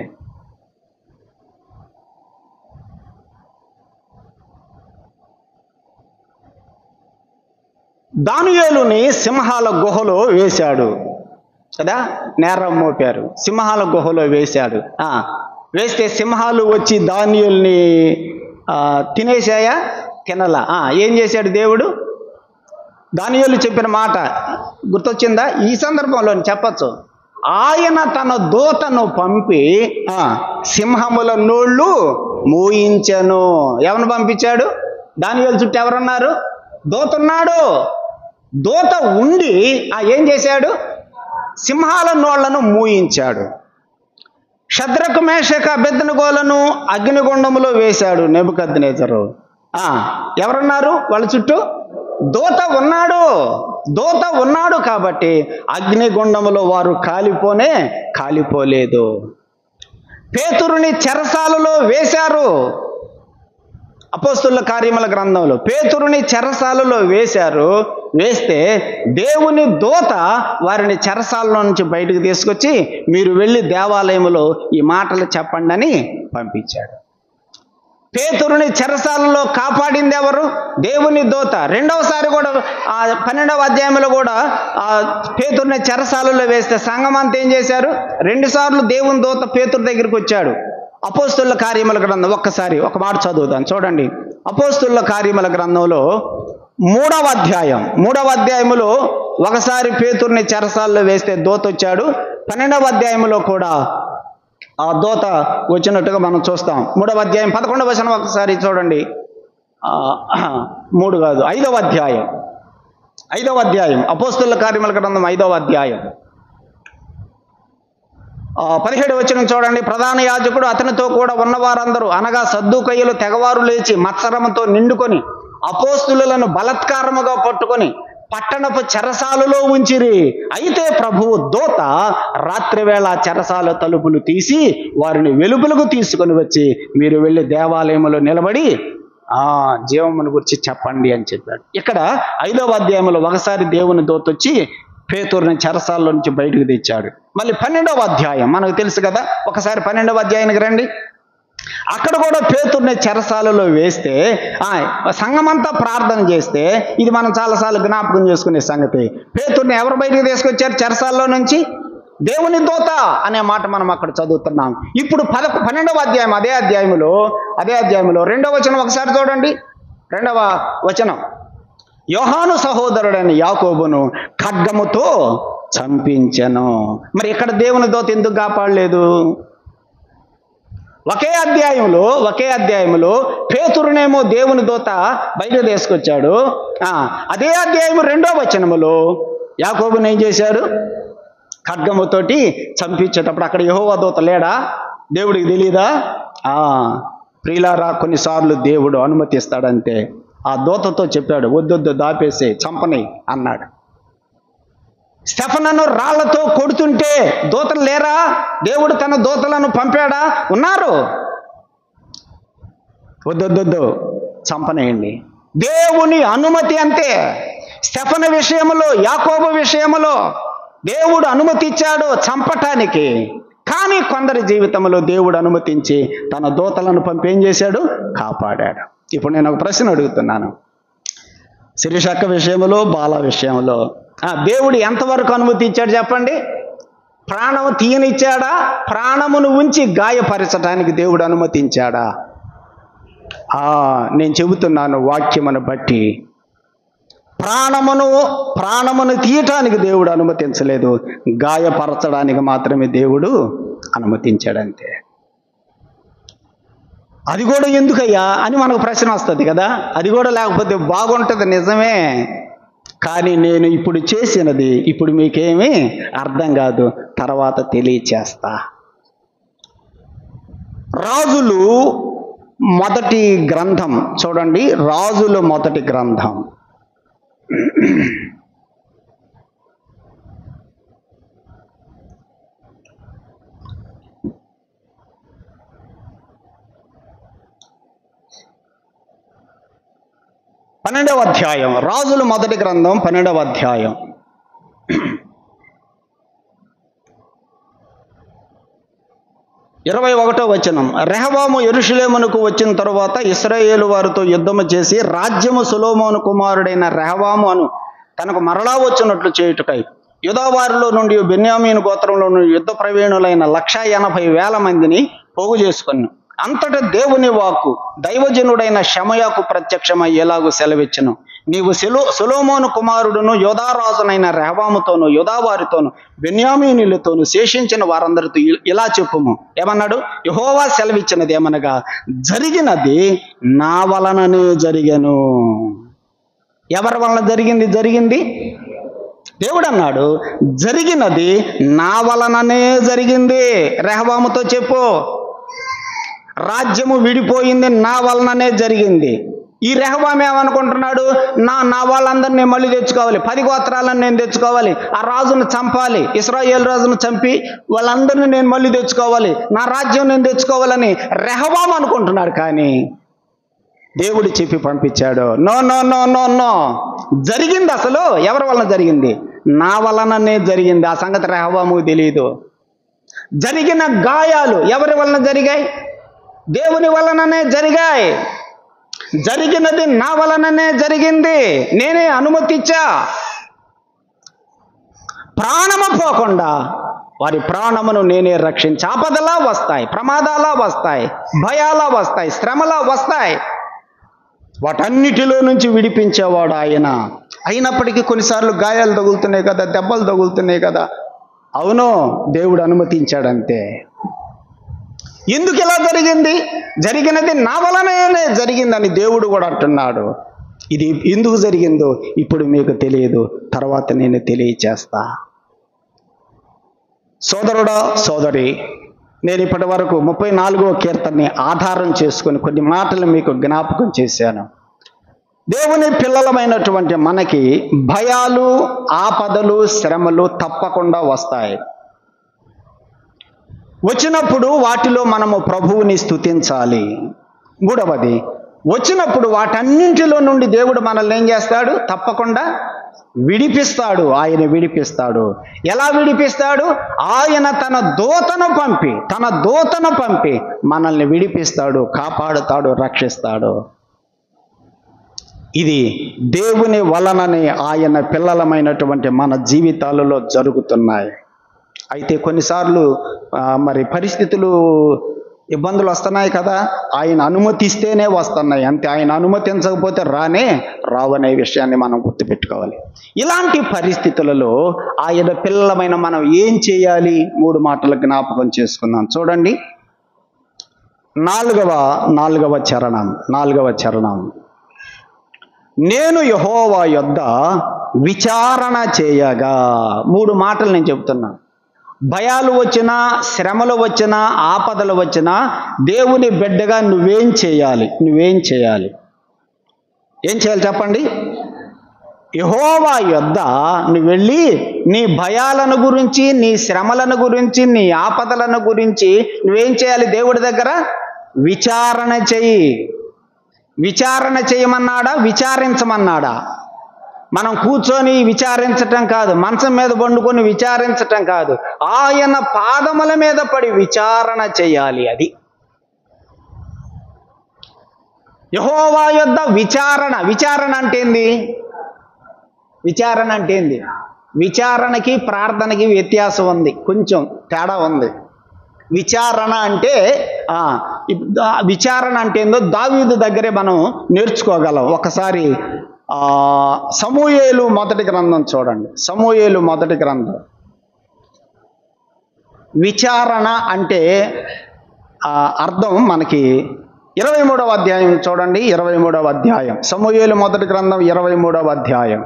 దానియేలుని సింహాల గుహలో వేశాడు కదా, నేరం మోపారు, సింహాల గుహలో వేశాడు. వేస్తే సింహాలు వచ్చి దానియేలుని తినేసాయా? తినలా. ఏం చేశాడు దేవుడు? దానియేలు చెప్పిన మాట గుర్తొచ్చిందా? ఈ సందర్భంలో చెప్పచ్చు, ఆయన తన దూతను పంపి సింహముల నోళ్ళు మూయించెను. ఎవరిని పంపించాడు? దానియేలు చుట్టూ ఎవరున్నారు? దూత ఉన్నాడు. దూత ఉండి ఏం చేశాడు? సింహాల నోళ్లను మూయించాడు. షద్రకు మేషక అబేద్నెగోలను అగ్నిగుండములో వేశాడు నెబుకద్నెజరు. ఎవరున్నారు వాళ్ళ చుట్టూ? దూత ఉన్నాడు. దూత ఉన్నాడు కాబట్టి అగ్నిగుండములో వారు కాలిపోలేదు. పేతురుని చెరసాలలో వేశారు. అపోస్తుల కార్యముల గ్రంథంలో పేతురుని చెరసాలలో వేస్తే దేవుని దూత వారిని చెరసాలలో నుంచి బయటకు తీసుకొచ్చి, మీరు వెళ్ళి దేవాలయంలో ఈ మాటలు చెప్పండి అని పంపించాడు. పేతురుని చెరసాలలో కాపాడింది ఎవరు? దేవుని దూత. రెండవసారి కూడా 12వ అధ్యాయంలో కూడా పేతురుని చెరసాలలో వేస్తే సంఘం అంతా ఏం చేశారు? 2 సార్లు దేవుని దూత పేతురు దగ్గరికి వచ్చాడు. అపోస్తుల కార్యముల గ్రంథం ఒక్కసారి ఒక మాట చదువుదాం చూడండి. అపోస్తుల కార్యముల గ్రంథంలో 3వ అధ్యాయములో ఒకసారి పేతురుని చెరసాలలో వేస్తే దూత వచ్చాడు. 12వ అధ్యాయంలో కూడా ఆ దూత వచ్చినట్టుగా మనం చూస్తాం. 3వ అధ్యాయం 11వ వచనం ఒకసారి చూడండి. 3 కాదు, 5వ అధ్యాయం అపోస్తుల కార్యముల గ్రంథం 5వ అధ్యాయం 17వ వచనం చూడండి. ప్రధాన యాజకుడు అతనితో కూడా ఉన్నవారందరూ అనగా సద్దూకయ్యులు తెగవారు లేచి మత్సరముతో నిండుకొని అపోస్తులను బలత్కారముగా పట్టుకొని పట్టణపు చెరసాలలో ఉంచిరి. అయితే ప్రభువు దూత రాత్రివేళ చెరసాల తలుపులు తీసి వారిని వెలుపలకు తీసుకొని వచ్చి, మీరు వెళ్ళి దేవాలయంలో నిలబడి జీవమును గురించి చెప్పండి అని చెప్పాడు. ఇక్కడ 5వ అధ్యాయంలో ఒకసారి దేవుని దూత వచ్చి పేతురుని చెరసాల నుంచి బయటకు తెచ్చాడు. మళ్ళీ 12వ అధ్యాయం మనకు తెలుసు కదా, ఒకసారి 12వ అధ్యాయానికి రండి. అక్కడ కూడా పేతురుని చెరసాలలో వేస్తే సంఘమంతా ప్రార్థన చేస్తే, ఇది మనం చాలాసార్లు జ్ఞాపకం చేసుకునే సంగతి, పేతురుని ఎవరు బయటకు తీసుకొచ్చారు చెరసాలలో నుంచి? దేవుని దూత అనే మాట మనం అక్కడ చదువుతున్నాం. ఇప్పుడు 12వ అధ్యాయం అదే అధ్యాయంలో 2వ వచనం ఒకసారి చూడండి. 2వ వచనం, యోహాను సహోదరుడైన యాకోబును ఖడ్గముతో చంపించెను. మరి ఇక్కడ దేవుని దూత ఎందుకు కాపాడలేదు? ఒకే అధ్యాయంలో పేతురునేమో దేవుని దూత బయట తీసుకొచ్చాడు. అదే అధ్యాయం 2వ వచనములో యాకోబుని ఏం చేశాడు? ఖడ్గముతోటి చంపించేటప్పుడు అక్కడ యెహోవా దూత లేడా? దేవుడికి తెలియదా? ప్రియులారా, కొన్నిసార్లు దేవుడు అనుమతిస్తాడంతే. ఆ దూతతో చెప్పాడు, వద్దొద్దు దాపేసే, చంపని అన్నాడు. స్టెఫనును రాళ్లతో కొడుతుంటే దూతలు లేరా? దేవుడు తన దూతలను పంపాడా? ఉన్నారు. వద్దొద్దు చంపనేయండి. దేవుని అనుమతి అంతే. స్టెఫను విషయంలో, యాకోబు విషయంలో దేవుడు అనుమతి ఇచ్చాడు చంపటానికి. కానీ కొందరి జీవితంలో దేవుడు అనుమతించి తన దూతలను పంపి ఏం చేశాడు? కాపాడాడు. ఇప్పుడు నేను ఒక ప్రశ్న అడుగుతున్నాను. శిరీషక్క విషయంలో, బాల విషయంలో దేవుడు ఎంతవరకు అనుమతి ఇచ్చాడు చెప్పండి? ప్రాణము తీయనిచ్చాడా? ప్రాణమును ఉంచి గాయపరచడానికి దేవుడు అనుమతించాడా? నేను చెబుతున్నాను వాక్యమును బట్టి, ప్రాణమును తీయటానికి దేవుడు అనుమతించలేదు, గాయపరచడానికి మాత్రమే దేవుడు అనుమతించాడంతే. అది కూడా ఎందుకయ్యా అని మనకు ప్రశ్న వస్తుంది కదా. అది కూడా లేకపోతే బాగుంటుంది, నిజమే. కానీ నేను ఇప్పుడు చేసినది ఇప్పుడు మీకేమీ అర్థం కాదు, తర్వాత తెలియచేస్తా. రాజులు మొదటి గ్రంథం చూడండి, రాజుల మొదటి గ్రంథం. పన్నెండవ అధ్యాయం, రాజుల మొదటి గ్రంథం 12వ అధ్యాయం. ఇరవై 21వ వచనం. రెహబాము యెరూషలేమునకు వచ్చిన తరువాత ఇశ్రాయేలు వారితో యుద్ధము చేసి రాజ్యము సొలొమోను కుమారుడైన రెహబాము అను తనకు మరలా వచ్చినట్లు చేయుటకై యూదావారిలో నుండి బెన్యామీను గోత్రంలో నుండి యుద్ధ ప్రవీణులైన 180,000 మందిని పోగు చేసుకుని అంతటా దేవుని వాక్కు దైవజనుడైన షమయాకు ప్రత్యక్షమై ఎలాగూ సెలవిచ్చును, నీవు సొలొమోను కుమారుడును యోధారాజునైన రెహబాముతోను యోధావారితోను బెన్యామీనులతోను శేషించిన వారందరితో ఇలా చెప్పుము. ఏమన్నాడు? యెహోవా సెలవిచ్చినది ఏమనగా, జరిగినది నా వలననే జరిగెను. ఎవరి వలన జరిగింది? దేవుడు అన్నాడు, జరిగినది నా వలననే జరిగింది. రెహబాముతో చెప్పు, రాజ్యము విడిపోయింది నా వలననే జరిగింది. ఈ రెహబాము ఏమనుకుంటున్నాడు? నా వాళ్ళందరినీ మళ్ళీ తెచ్చుకోవాలి, 10 గోత్రాలను నేను తెచ్చుకోవాలి, ఆ రాజును చంపాలి, ఇశ్రాయేలు రాజును చంపి వాళ్ళందరినీ నేను మళ్ళీ తెచ్చుకోవాలి, నా రాజ్యం నేను తెచ్చుకోవాలని రెహబాము అనుకుంటున్నాడు. కానీ దేవుడు చెప్పి పంపించాడు, no no no no no, జరిగింది అసలు ఎవరి వలన జరిగింది? నా వలననే జరిగింది. ఆ సంగతి రెహబాముకు తెలియదు. జరిగిన గాయాలు ఎవరి వలన జరిగాయి? దేవుని వలననే జరిగాయి. జరిగినది నా వలననే జరిగింది. నేనే అనుమతి ఇచ్చా. ప్రాణము పోకుండా వారి ప్రాణమును నేనే రక్షించి, ఆపదలా వస్తాయి, ప్రమాదాలా వస్తాయి, భయాలా వస్తాయి, శ్రమలా వస్తాయి, వాటన్నిటిలో నుంచి విడిపించేవాడు ఆయన. అయినప్పటికీ కొన్నిసార్లు గాయాలు తగులుతున్నాయి కదా, దెబ్బలు తగులుతున్నాయి కదా. అవును, దేవుడు అనుమతించాడంతే. ఎందుకు ఇలా జరిగింది? జరిగినది నా వలనే జరిగిందని దేవుడు కూడా అంటున్నాడు. ఇది ఎందుకు జరిగిందో ఇప్పుడు మీకు తెలియదు, తర్వాత నేను తెలియచేస్తా. సోదరుడా, సోదరి, నేను ఇప్పటి వరకు 34వ కీర్తనని ఆధారం చేసుకుని కొన్ని మాటలు మీకు జ్ఞాపకం చేశాను. దేవుని పిల్లలమైనటువంటి మనకి భయాలు, ఆపదలు, శ్రమలు తప్పకుండా వస్తాయి. వచ్చినప్పుడు వాటిలో మనము ప్రభువుని స్తుతించాలి. మూడవది, వచ్చినప్పుడు వాటన్నింటిలో నుండి దేవుడు మనల్ని ఏం చేస్తాడు? తప్పకుండా విడిపిస్తాడు. ఆయన విడిపిస్తాడు. ఎలా విడిపిస్తాడు? ఆయన తన దూతను పంపి మనల్ని విడిపిస్తాడు, కాపాడుతాడు, రక్షిస్తాడు. ఇది దేవుని వలననే ఆయన పిల్లలమైనటువంటి మన జీవితాలలో జరుగుతున్నాయి. అయితే కొన్నిసార్లు మరి పరిస్థితులు, ఇబ్బందులు వస్తున్నాయి కదా, ఆయన అనుమతిస్తేనే వస్తున్నాయి అంతే. ఆయన అనుమతించకపోతే రావనే విషయాన్ని మనం గుర్తుపెట్టుకోవాలి. ఇలాంటి పరిస్థితులలో ఆయన పిల్లలమైన మనం ఏం చేయాలి? 3 మాటలు జ్ఞాపకం చేసుకుందాం. చూడండి, 4వ చరణం. నేను యెహోవా యొద్ద విచారణ చేయగా. 3 మాటలు నేను చెప్తున్నా. భయాలు వచ్చినా, శ్రమలు వచ్చినా, ఆపదలు వచ్చినా దేవుని బిడ్డగా నువ్వేం చేయాలి? ఏం చేయాలి చెప్పండి? యెహోవా యొద్ద నువ్వు వెళ్ళి నీ భయాలను గురించి, నీ శ్రమలను గురించి, నీ ఆపదలను గురించి నువ్వేం చేయాలి? దేవుడి దగ్గర విచారణ చెయ్యి. విచారణ చేయమన్నాడా? విచారించమన్నాడా? మనం కూర్చొని విచారించటం కాదు, మంచం మీద పండుకొని విచారించటం కాదు, ఆయన పాదముల మీద పడి విచారణ చేయాలి. అది యెహోవా యొద్ద విచారణ అంటే ఏంది? విచారణకి ప్రార్థనకి వ్యత్యాసం ఉంది, కొంచెం తేడా ఉంది. విచారణ అంటే ఏందో దావీదు దగ్గరే మనం నేర్చుకోగలం. ఒకసారి సమూయేలు మొదటి గ్రంథం చూడండి. సమూయేలు మొదటి గ్రంథం. విచారణ అంటే అర్థం మనకి 23వ అధ్యాయం చూడండి. 23వ అధ్యాయం, సమూయేలు మొదటి గ్రంథం 23వ అధ్యాయం,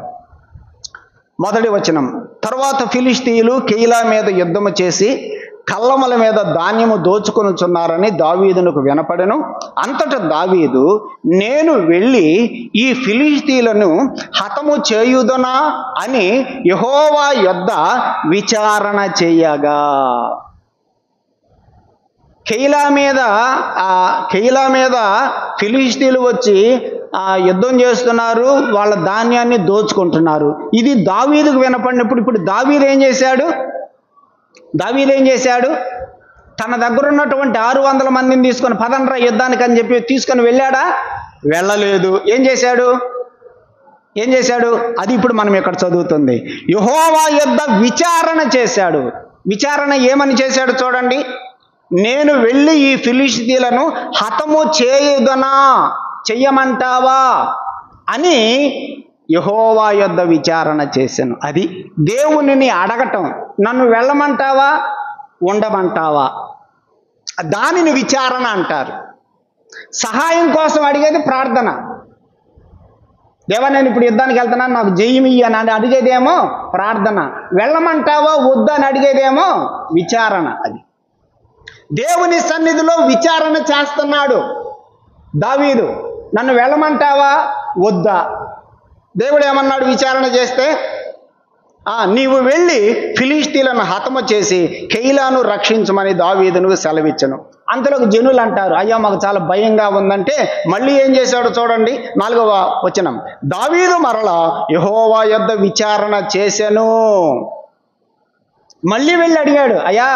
మొదటి వచనం. తరువాత ఫిలిష్తీయులు కెయిలా మీద యుద్ధము చేసి కళ్ళముల మీద ధాన్యము దోచుకొనుచున్నారని దావీదునకు వినపడెను. అంతటా దావీదు, నేను వెళ్ళి ఈ ఫిలిష్తీయులను హతము చేయుదునా అని యెహోవా యొద్ద విచారణ చేయగా. కెయిలా మీద ఫిలిష్తీయులు వచ్చి యుద్ధం చేస్తున్నారు, వాళ్ళ ధాన్యాన్ని దోచుకుంటున్నారు. ఇది దావీదుకు వినపడినప్పుడు ఇప్పుడు దావీదు ఏం చేశాడు? తన దగ్గర ఉన్నటువంటి 600 మందిని తీసుకొని పదండ్రా యుద్ధానికి అని చెప్పి తీసుకొని వెళ్ళాడా? వెళ్ళలేదు. ఏం చేశాడు? అది ఇప్పుడు మనం ఇక్కడ చదువుతుంది. యెహోవా యొద్ద విచారణ చేశాడు. విచారణ ఏమని చేశాడు చూడండి. నేను వెళ్ళి ఈ ఫిలిష్తీయులను హతము చెయ్యమంటావా అని యెహోవా యొద్ద విచారణ చేశాను. అది దేవునిని అడగటం. నన్ను వెళ్ళమంటావా, ఉండమంటావా, దానిని విచారణ అంటారు. సహాయం కోసం అడిగేది ప్రార్థన. దేవా నేను ఇప్పుడు యుద్ధానికి వెళ్తున్నాను, నాకు జయమియ్యి అని అడిగేదేమో ప్రార్థన. వెళ్ళమంటావా వద్దా అని అడిగేదేమో విచారణ. అది దేవుని సన్నిధిలో విచారణ చేస్తున్నాడు దావీదు. నన్ను వెళ్ళమంటావా వద్దా? దేవుడు ఏమన్నాడు విచారణ చేస్తే? నీవు వెళ్ళి ఫిలిష్తీయులను హతము చేసి కెయిలాను రక్షించమని దావీదును సెలవిచ్చను. అంతలోకి జనులు అంటారు, అయ్యా మాకు చాలా భయంగా ఉందంటే మళ్ళీ ఏం చేశాడు చూడండి 4వ వచనం. దావీదు మరలా యెహోవా యొద్ద విచారణ చేసెను. మళ్ళీ వెళ్ళి అడిగాడు, అయ్యా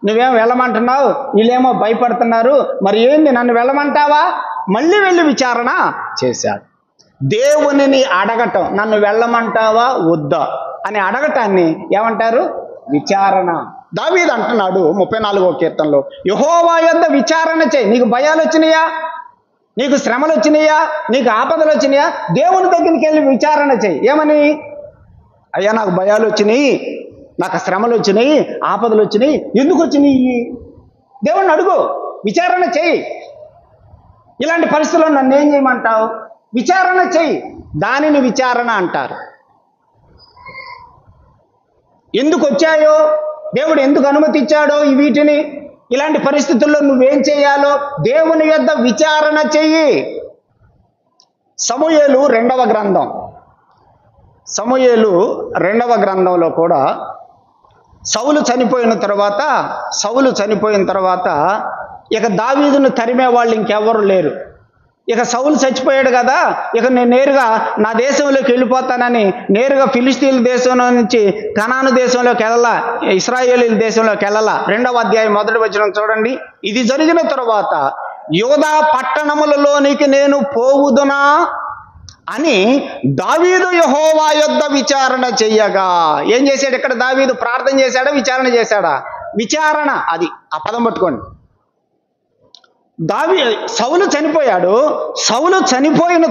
నువ్వేం వెళ్ళమంటున్నావు, వీళ్ళేమో భయపడుతున్నారు, మరి ఏంది నన్ను వెళ్ళమంటావా? మళ్ళీ వెళ్ళి విచారణ చేశాడు. దేవునిని అడగటం, నన్ను వెళ్ళమంటావా వద్దా అని అడగటాన్ని ఏమంటారు? విచారణ. దావీదు అంటున్నాడు 34వ కీర్తనలో, యెహోవా యొద్ద విచారణ చేయి. నీకు భయాలు వచ్చినాయా, నీకు శ్రమలు వచ్చినాయా, నీకు ఆపదలు వచ్చినాయా, దేవుని దగ్గరికి వెళ్ళి విచారణ చేయి. ఏమని? అయ్యా నాకు భయాలు వచ్చినాయి, నాకు శ్రమలు వచ్చినాయి, ఆపదలు వచ్చినాయి, ఎందుకు వచ్చినాయి? దేవుణ్ణి అడుగు, విచారణ చేయి. ఇలాంటి పరిస్థితుల్లో నన్ను ఏం చేయమంటావు? విచారణ చేయి. దానిని విచారణ అంటారు. ఎందుకు వచ్చాయో, దేవుడు ఎందుకు అనుమతిచ్చాడో వీటిని, ఇలాంటి పరిస్థితుల్లో నువ్వేం చేయాలో దేవుని యొద్ద విచారణ చెయ్యి. సమూయేలు 2వ గ్రంథం, సమూయేలు 2వ గ్రంథంలో కూడా సౌలు చనిపోయిన తర్వాత ఇక దావీదును తరిమే వాళ్ళు ఇంకెవరు లేరు. ఇక సౌలు చచ్చిపోయాడు కదా, ఇక నేను నేరుగా నా దేశంలోకి వెళ్ళిపోతానని నేరుగా ఫిలిష్తీయుల దేశంలో నుంచి కనాను దేశంలోకి వెళ్ళాలా, ఇశ్రాయేలీల దేశంలోకి వెళ్ళాలా. 2వ అధ్యాయం 1వ వచనం చూడండి. ఇది జరిగిన తరువాత యోధా పట్టణములలోనికి నేను పోవుదునా అని దావీదు యెహోవా యొద్ద విచారణ చెయ్యగా. ఏం చేశాడు ఇక్కడ? దావీదు ప్రార్థన చేశాడా, విచారణ చేశాడా? విచారణ. అది ఆ పదం పట్టుకోండి. సౌలు చనిపోయాడు. సౌలు చనిపోయిన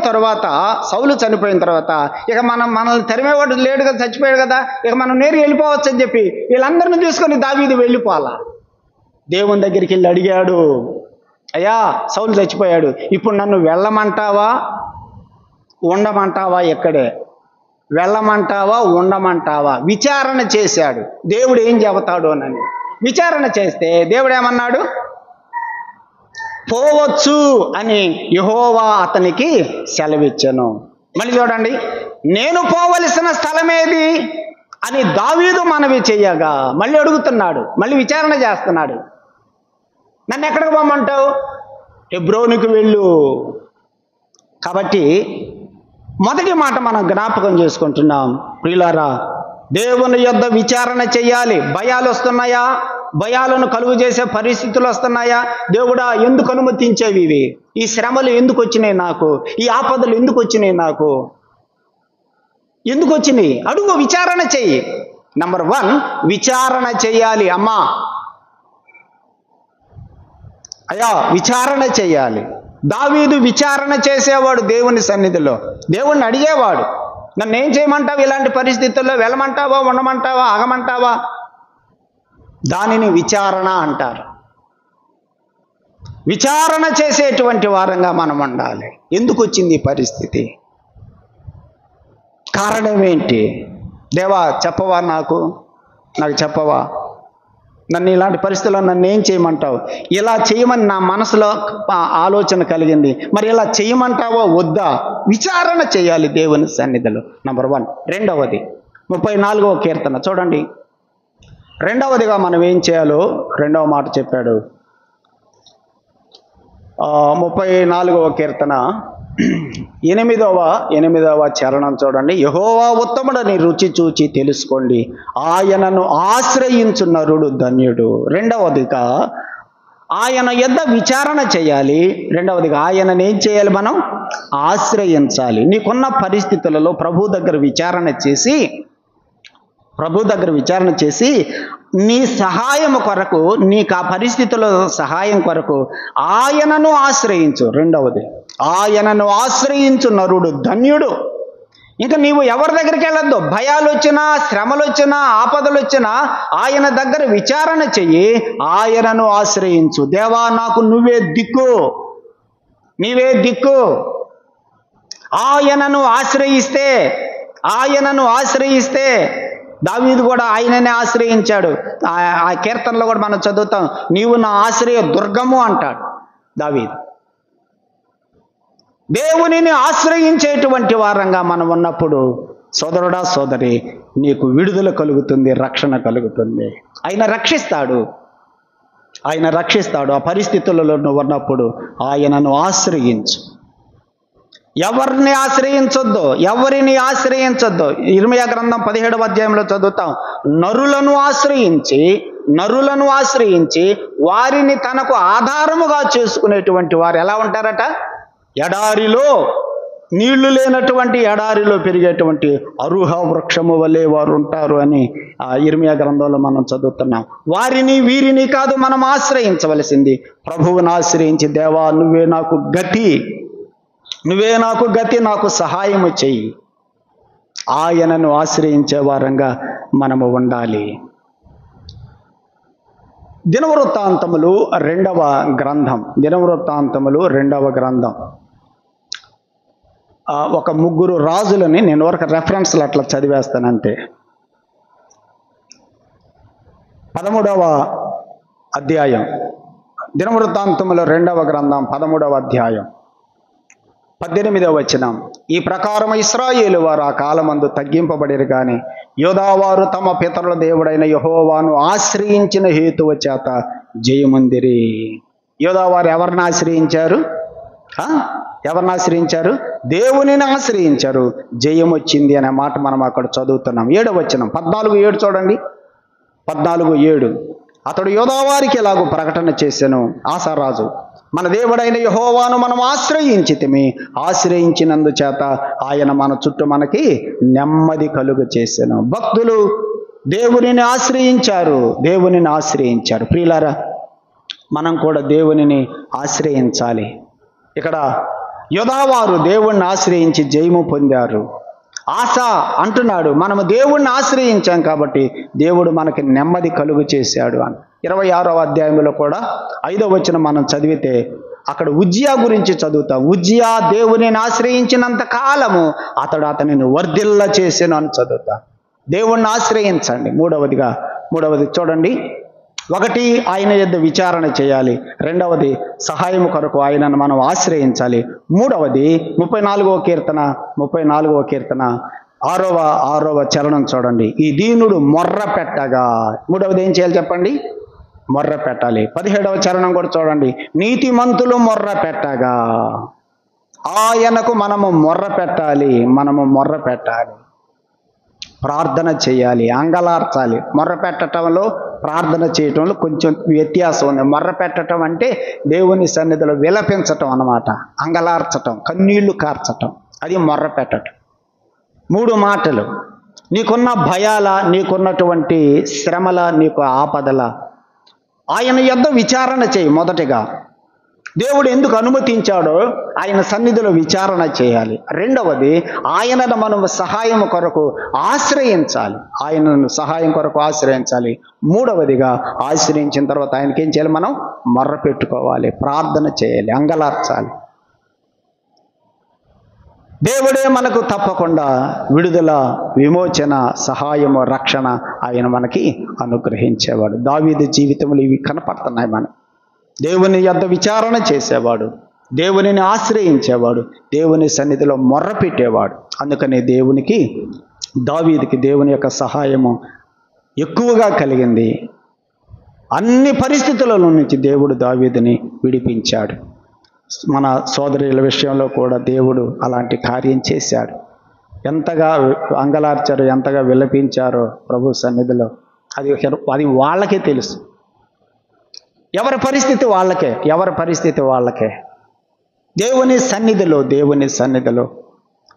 తర్వాత ఇక మనల్ని తరిమేవాడు లేడు కదా, చచ్చిపోయాడు కదా, ఇక మనం నేరుగా వెళ్ళిపోవచ్చు అని చెప్పి వీళ్ళందరినీ తీసుకొని దావీదు వెళ్ళిపోవాలా. దేవుని దగ్గరికి వెళ్ళి అడిగాడు, అయ్యా సౌలు చచ్చిపోయాడు, ఇప్పుడు నన్ను వెళ్ళమంటావా ఉండమంటావా? ఎక్కడే వెళ్ళమంటావా ఉండమంటావా? విచారణ చేశాడు. దేవుడు ఏం చెబుతాడు అని విచారణ చేస్తే దేవుడు ఏమన్నాడు? పోవచ్చు అని యెహోవా అతనికి సెలవిచ్చెను. మళ్ళీ చూడండి, నేను పోవలసిన స్థలమేది అని దావీదు మనవి చెయ్యగా మళ్ళీ అడుగుతున్నాడు, మళ్ళీ విచారణ చేస్తున్నాడు. నన్ను ఎక్కడికి పోమంటావు? హెబ్రోనుకు వెళ్ళు. కాబట్టి మొదటి మాట మనం జ్ఞాపకం చేసుకుంటున్నాం ప్రియులారా, దేవుని యొద్ద విచారణ చెయ్యాలి. భయాలు వస్తున్నాయా? భయాలను కలుగు చేసే పరిస్థితులు వస్తున్నాయా? దేవుడా ఎందుకు అనుమతించేవి ఇవి? ఈ శ్రమలు ఎందుకు వచ్చినాయి నాకు? ఈ ఆపదలు ఎందుకు వచ్చినాయి నాకు? ఎందుకు వచ్చినాయి? అడుగు, విచారణ చెయ్యి. నంబర్ 1 విచారణ చెయ్యాలి. అమ్మా అయ్యా విచారణ చెయ్యాలి. దావీదు విచారణ చేసేవాడు దేవుని సన్నిధిలో. దేవుణ్ణి అడిగేవాడు, నన్ను ఏం చేయమంటావు ఇలాంటి పరిస్థితుల్లో? వెళ్ళమంటావా, ఉండమంటావా, ఆగమంటావా? దానిని విచారణ అంటారు. విచారణ చేసేటువంటి వారంగా మనం ఉండాలి. ఎందుకు వచ్చింది ఈ పరిస్థితి? కారణం ఏంటి? దేవా చెప్పవా, నాకు చెప్పవా? నన్ను ఇలాంటి పరిస్థితుల్లో నన్ను ఏం చేయమంటావు? ఇలా చేయమని నా మనసులో ఆలోచన కలిగింది, మరి ఇలా చేయమంటావో వద్దా? విచారణ చేయాలి దేవుని సన్నిధిలో. నంబర్ 1. రెండవది 34వ కీర్తన చూడండి. రెండవదిగా మనం ఏం చేయాలో రెండవ మాట చెప్పాడు. 34వ కీర్తన 8వ చరణం చూడండి. యెహోవా ఉత్తముడని రుచి చూచి తెలుసుకోండి, ఆయనను ఆశ్రయించు నరుడు ధన్యుడు. రెండవదిగా ఆయన యొద్ద విచారణ చేయాలి. రెండవదిగా ఆయనను ఏం చేయాలి? మనం ఆశ్రయించాలి. నీకున్న పరిస్థితులలో ప్రభు దగ్గర విచారణ చేసి నీ సహాయం కొరకు, నీకు ఆ పరిస్థితుల్లో సహాయం కొరకు ఆయనను ఆశ్రయించు. రెండవది, ఆయనను ఆశ్రయించు నరుడు ధన్యుడు. ఇంకా నీవు ఎవరి దగ్గరికి వెళ్ళొద్దు. భయాలు వచ్చినా, శ్రమలు వచ్చినా, ఆపదలు వచ్చినా ఆయన దగ్గర విచారణ చెయ్యి, ఆయనను ఆశ్రయించు. దేవా, నాకు నీవే దిక్కు. ఆయనను ఆశ్రయిస్తే దావీదు కూడా ఆయననే ఆశ్రయించాడు. ఆ కీర్తనలో కూడా మనం చదువుతాం, నీవు నా ఆశ్రయ దుర్గము అంటాడు దావీదు. దేవునిని ఆశ్రయించేటువంటి వారంగా మనం ఉన్నప్పుడు సోదరుడా, సోదరి, నీకు విడుదల కలుగుతుంది, రక్షణ కలుగుతుంది. ఆయన రక్షిస్తాడు. ఆ పరిస్థితులలో నువ్వు ఉన్నప్పుడు ఆయనను ఆశ్రయించు. ఎవరిని ఆశ్రయించొద్దు. ఇర్మీయా గ్రంథం 17వ అధ్యాయంలో చదువుతాం, నరులను ఆశ్రయించి వారిని తనకు ఆధారముగా చేసుకునేటువంటి వారు ఎలా ఉంటారట? ఎడారిలో, నీళ్లు లేనటువంటి ఎడారిలో పెరిగేటువంటి అరుహ వృక్షము వలె వారు ఉంటారు అని ఆ ఇర్మీయా గ్రంథంలో మనం చదువుతున్నాం. వీరిని కాదు మనం ఆశ్రయించవలసింది, ప్రభువును ఆశ్రయించి, దేవా నువ్వే నాకు గతి, నాకు సహాయము చెయ్యి. ఆయనను ఆశ్రయించే వారంగా మనము ఉండాలి. దినవృత్తాంతములు 2వ గ్రంథం. ఒక 3 రాజులని నేను ఒక రెఫరెన్స్లు అట్లా చదివేస్తానంతే. 13వ అధ్యాయం, దినవృత్తాంతములు 2వ గ్రంథం 13వ అధ్యాయం 18వ వచనం. ఈ ప్రకారం ఇశ్రాయేలు వారు ఆ కాలమందు తగ్గింపబడిరు గాని యోధావారు తమ పితరుల దేవుడైన యెహోవాను ఆశ్రయించిన హేతువు చేత జయముందిరి. యోధావారు ఎవరిని ఆశ్రయించారు? దేవునిని ఆశ్రయించారు, జయం వచ్చింది అనే మాట మనం అక్కడ చదువుతున్నాం. 7వ వచనం 14:7 చూడండి. 14:7 అతడు యోధావారికి ఎలాగో ప్రకటన చేసెను, ఆసారాజు, మన దేవుడైన యెహోవాను మనం ఆశ్రయించినందు చేత ఆయన మన చుట్టూ మనకి నెమ్మది కలుగ చేసెను. భక్తులు దేవునిని ఆశ్రయించారు. ప్రియులారా, మనం కూడా దేవునిని ఆశ్రయించాలి. ఇక్కడ యోధావారు దేవుణ్ణి ఆశ్రయించి జయము పొందారు. ఆశ అంటున్నాడు, మనము దేవుణ్ణి ఆశ్రయించాం కాబట్టి దేవుడు మనకి నెమ్మది కలుగు చేశాడు అని. 26వ అధ్యాయంలో కూడా 5వ వచనం మనం చదివితే అక్కడ ఉజ్జియా గురించి చదువుతాం. ఉజ్జియా దేవునిని ఆశ్రయించినంత కాలము అతనిని వర్ధిల్ల చేసెను అని చదువుతాం. దేవుణ్ణి ఆశ్రయించండి. మూడవది చూడండి. 1 ఆయన యొద్ద విచారణ చేయాలి. 2వది సహాయం కొరకు ఆయనను మనం ఆశ్రయించాలి. 3వది 34వ కీర్తన 6వ చరణం చూడండి. ఈ దీనుడు మొర్ర పెట్టగా, 3వది ఏం చేయాలి చెప్పండి? మొర్ర పెట్టాలి. 17వ చరణం కూడా చూడండి. నీతిమంతులు మొర్ర పెట్టగా, ఆయనకు మనము మొర్ర పెట్టాలి. ప్రార్థన చేయాలి, అంగలార్చాలి. మొర్ర పెట్టడంలో ప్రార్థన చేయటంలో కొంచెం వ్యత్యాసం ఉంది. మొర్ర పెట్టడం అంటే దేవుని సన్నిధిలో విలపించటం అన్నమాట. అంగలార్చటం, కన్నీళ్లు కార్చటం, అది మొర్ర పెట్టడం. 3 మాటలు. నీకున్న భయాల, నీకున్నటువంటి శ్రమల, నీకు ఆపదల ఆయన యొద్ద విచారణ చేయి. మొదటిగా దేవుడు ఎందుకు అనుమతించాడో ఆయన సన్నిధిలో విచారణ చేయాలి. 2వది ఆయనను మనం సహాయం కొరకు ఆశ్రయించాలి. 3వదిగా ఆశ్రయించిన తర్వాత ఆయనకి ఏం చేయాలి? మనం మొర్ర పెట్టుకోవాలి, ప్రార్థన చేయాలి, అంగలార్చాలి. దేవుడే మనకు తప్పకుండా విడుదల, విమోచన, సహాయము, రక్షణ ఆయన మనకి అనుగ్రహించేవాడు. దావీదు జీవితంలో ఇవి కనపడుతున్నాయి. మనం దేవుని యొద్ద విచారణ చేసేవాడు, దేవునిని ఆశ్రయించేవాడు, దేవుని సన్నిధిలో మొర్ర పెట్టేవాడు. అందుకని దావీదుకి దేవుని యొక్క సహాయము ఎక్కువగా కలిగింది. అన్ని పరిస్థితుల నుంచి దేవుడు దావీదుని విడిపించాడు. మన సోదరుల విషయంలో కూడా దేవుడు అలాంటి కార్యం చేశాడు. ఎంతగా అంగలార్చారో, ఎంతగా విలపించారో ప్రభు సన్నిధిలో అది వాళ్ళకే తెలుసు. ఎవరి పరిస్థితి వాళ్ళకే. దేవుని సన్నిధిలో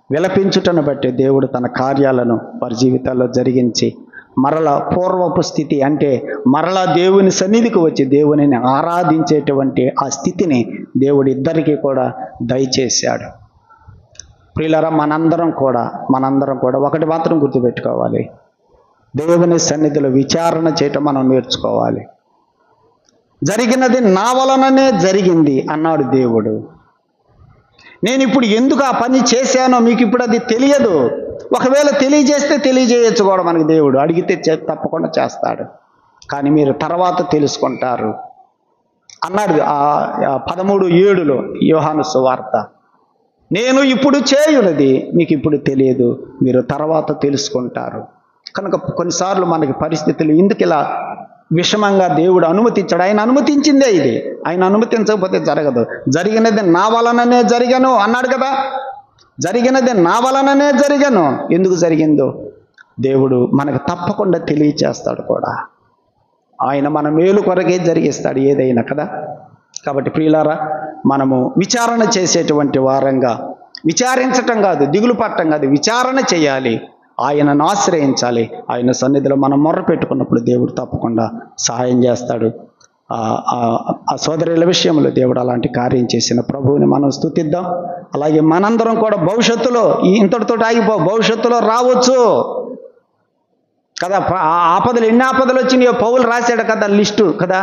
విలపించుటను బట్టి దేవుడు తన కార్యాలను వారి జీవితాల్లో జరిగించి మరలా పూర్వపు స్థితి, అంటే మరలా దేవుని సన్నిధికి వచ్చి దేవునిని ఆరాధించేటువంటి ఆ స్థితిని దేవుడు ఇద్దరికీ కూడా దయచేశాడు. ప్రియులారా, మనందరం కూడా ఒకటి మాత్రం గుర్తుపెట్టుకోవాలి. దేవుని సన్నిధిలో విచారణ చేయటం మనం నేర్చుకోవాలి. జరిగినది నా వలననే జరిగింది అన్నాడు దేవుడు. నేను ఇప్పుడు ఎందుకు ఆ పని చేశానో మీకు ఇప్పుడు అది తెలియదు. ఒకవేళ తెలియజేయచ్చు కూడా మనకి. దేవుడు అడిగితే తప్పకుండా చేస్తాడు, కానీ మీరు తర్వాత తెలుసుకుంటారు అన్నాడు 13:7 యోహాను సువార్త. నేను ఇప్పుడు చేయున్నది మీకు ఇప్పుడు తెలియదు, మీరు తర్వాత తెలుసుకుంటారు. కనుక కొన్నిసార్లు మనకి పరిస్థితులు ఎందుకు ఇలా విషమంగా దేవుడు అనుమతించాడు. ఆయన అనుమతించిందే ఇది. ఆయన అనుమతించకపోతే జరగదు. జరిగినది నా వలననే జరిగాను అన్నాడు కదా. జరిగినది నా వలననే జరిగాను. ఎందుకు జరిగిందో దేవుడు మనకు తప్పకుండా తెలియచేస్తాడు కూడా. ఆయన మన మేలు కొరకే జరిగిస్తాడు ఏదైనా కదా. కాబట్టి ప్రియులారా, మనము విచారణ చేసేటువంటి వారంగా, విచారించటం కాదు, దిగులు పట్టం కాదు, విచారణ చేయాలి, ఆయనను ఆశ్రయించాలి. ఆయన సన్నిధిలో మనం మొర్ర పెట్టుకున్నప్పుడు దేవుడు తప్పకుండా సహాయం చేస్తాడు. ఆ సోదరుల విషయంలో దేవుడు అలాంటి కార్యం చేసిన ప్రభువుని మనం స్తుతిద్దాం. అలాగే మనందరం కూడా భవిష్యత్తులో ఇంతటితో భవిష్యత్తులో రావచ్చు కదా. ఆపదలు ఎన్ని ఆపదలు వచ్చినాయో పౌలు రాశాడు కదా లిస్టు కదా.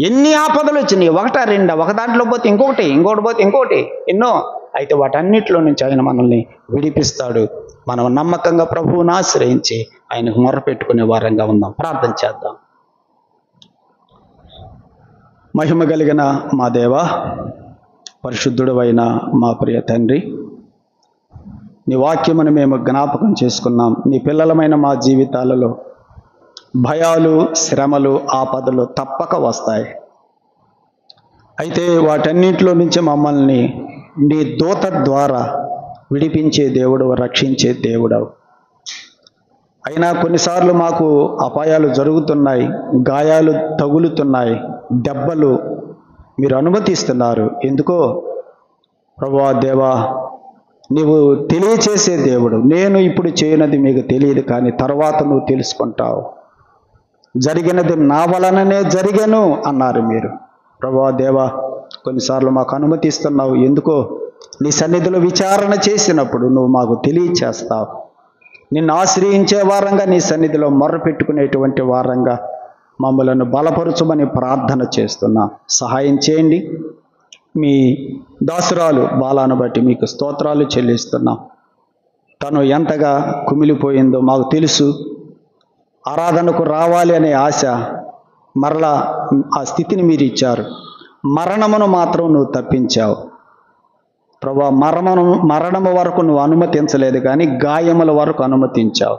ఎన్ని ఆపదలు వచ్చినాయి, 1, 2, ఒక దాంట్లో పోతే ఇంకొకటి పోతే ఇంకొకటి, ఎన్నో. అయితే వాటన్నిటిలో నుంచి ఆయన మనల్ని విడిపిస్తాడు. మనం నమ్మకంగా ప్రభువుని ఆశ్రయించి ఆయనకు మొర్ర పెట్టుకునే వారంగా ఉందాం. ప్రార్థన చేద్దాం. మహిమ కలిగిన మా దేవా, పరిశుద్ధుడు అయిన మా ప్రియ తండ్రి, నీ వాక్యమును మేము జ్ఞాపకం చేసుకున్నాం. నీ పిల్లలమైన మా జీవితాలలో భయాలు, శ్రమలు, ఆపదలు తప్పక వస్తాయి. అయితే వాటన్నింటిలో నుంచి మమ్మల్ని నీ దూత ద్వారా విడిపించే దేవుడవు, రక్షించే దేవుడవు. అయినా కొన్నిసార్లు మాకు అపాయాలు జరుగుతున్నాయి, గాయాలు తగులుతున్నాయి, దెబ్బలు మీరు అనుమతిస్తున్నారు. ఎందుకో ప్రభువా దేవా, నీవు తెలియచేసే దేవుడు. నేను ఇప్పుడు చేయనది మీకు తెలియదు, కానీ తర్వాత నువ్వు తెలుసుకుంటావు. జరిగినది నా వలననే జరిగాను అన్నారు మీరు. ప్రభువా దేవా, కొన్నిసార్లు మాకు అనుమతిస్తున్నావు. ఎందుకో నీ సన్నిధిలో విచారణ చేసినప్పుడు నువ్వు మాకు తెలియచేస్తావు. నిన్ను ఆశ్రయించే వారంగా, నీ సన్నిధిలో మొర్ర పెట్టుకునేటువంటి వారంగా మమ్మలను బలపరచుమని ప్రార్థన చేస్తున్నా. సహాయం చేయండి. మీ దాసురాలు బాలాను బట్టి మీకు స్తోత్రాలు చెల్లిస్తున్నాం. తను ఎంతగా కుమిలిపోయిందో మాకు తెలుసు. ఆరాధనకు రావాలి అనే ఆశ, మరలా ఆ స్థితిని మీరు ఇచ్చారు. మరణమును మాత్రం నువ్వు తప్పించావు ప్రభా. మరణము వరకు నువ్వు అనుమతించలేదు, కానీ గాయముల వరకు అనుమతించావు.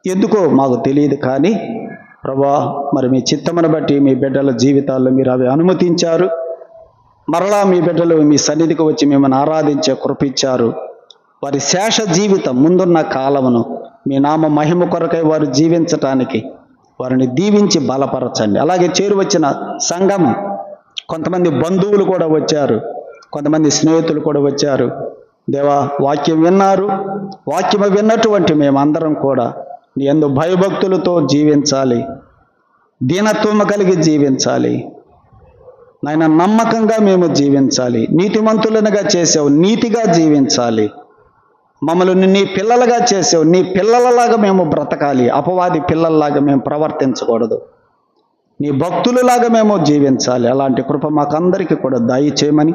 ఎందుకో మాకు తెలియదు, కానీ ప్రభా మరి మీ చిత్తమును బట్టి మీ బిడ్డల జీవితాల్లో మీరు అవి అనుమతించారు. మరలా మీ బిడ్డలు మీ సన్నిధికి వచ్చి మిమ్మల్ని ఆరాధించే కృపిచ్చారు. వారి శేష జీవితం, ముందున్న కాలమును మీ నామ మహిమ కొరకై వారు జీవించటానికి వారిని దీవించి బలపరచండి. అలాగే చేరువచ్చిన సంఘము, కొంతమంది బంధువులు కూడా వచ్చారు, కొంతమంది స్నేహితులు కూడా వచ్చారు. దేవా, వాక్యం విన్నారు. వాక్యము విన్నటువంటి మేమందరం కూడా నీ యందు భయభక్తులతో జీవించాలి, దీనత్వము కలిగి జీవించాలి నాయన. నమ్మకంగా మేము జీవించాలి. నీతిమంతులనుగా చేసావు, నీతిగా జీవించాలి. మమ్మల్ని నీ పిల్లలుగా చేసావు, నీ పిల్లలలాగా మేము బ్రతకాలి. అపవాది పిల్లల్లాగా మేము ప్రవర్తించకూడదు. నీ భక్తులలాగా మేము జీవించాలి. అలాంటి కృప మాకందరికీ కూడా దయచేయమని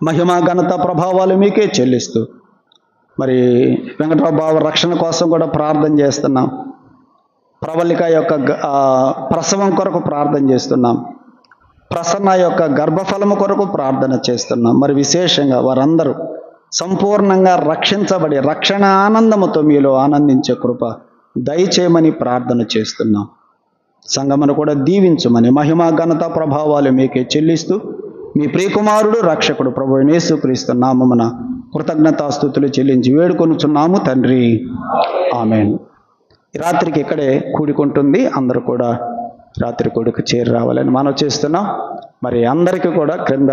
మహిమ ఘనత ప్రభావాలు మీకే చెల్లిస్తూ మరి వెంకట్రావు బాబు రక్షణ కోసం కూడా ప్రార్థన చేస్తున్నాం. ప్రవళిక యొక్క ప్రసవం కొరకు ప్రార్థన చేస్తున్నాం. ప్రసన్న యొక్క గర్భఫలము కొరకు ప్రార్థన చేస్తున్నాం. మరి విశేషంగా వారందరూ సంపూర్ణంగా రక్షించబడి రక్షణ ఆనందముతో మీలో ఆనందించే కృప దయచేయమని ప్రార్థన చేస్తున్నాం. సంఘమును కూడా దీవించమని మహిమ ఘనత ప్రభావాలు మీకే చెల్లిస్తూ మీ ప్రియకుమారుడు రక్షకుడు ప్రభు యేసుక్రీస్తు నామమున కృతజ్ఞతాస్తుతులు చెల్లించి వేడుకొనుచున్నాము తండ్రి. ఆమేన్. రాత్రికి ఇక్కడే కూడుకుంటుంది. అందరూ కూడా రాత్రి కొడుకు చేరి రావాలని మనం చేస్తున్నాం. మరి అందరికీ కూడా క్రింద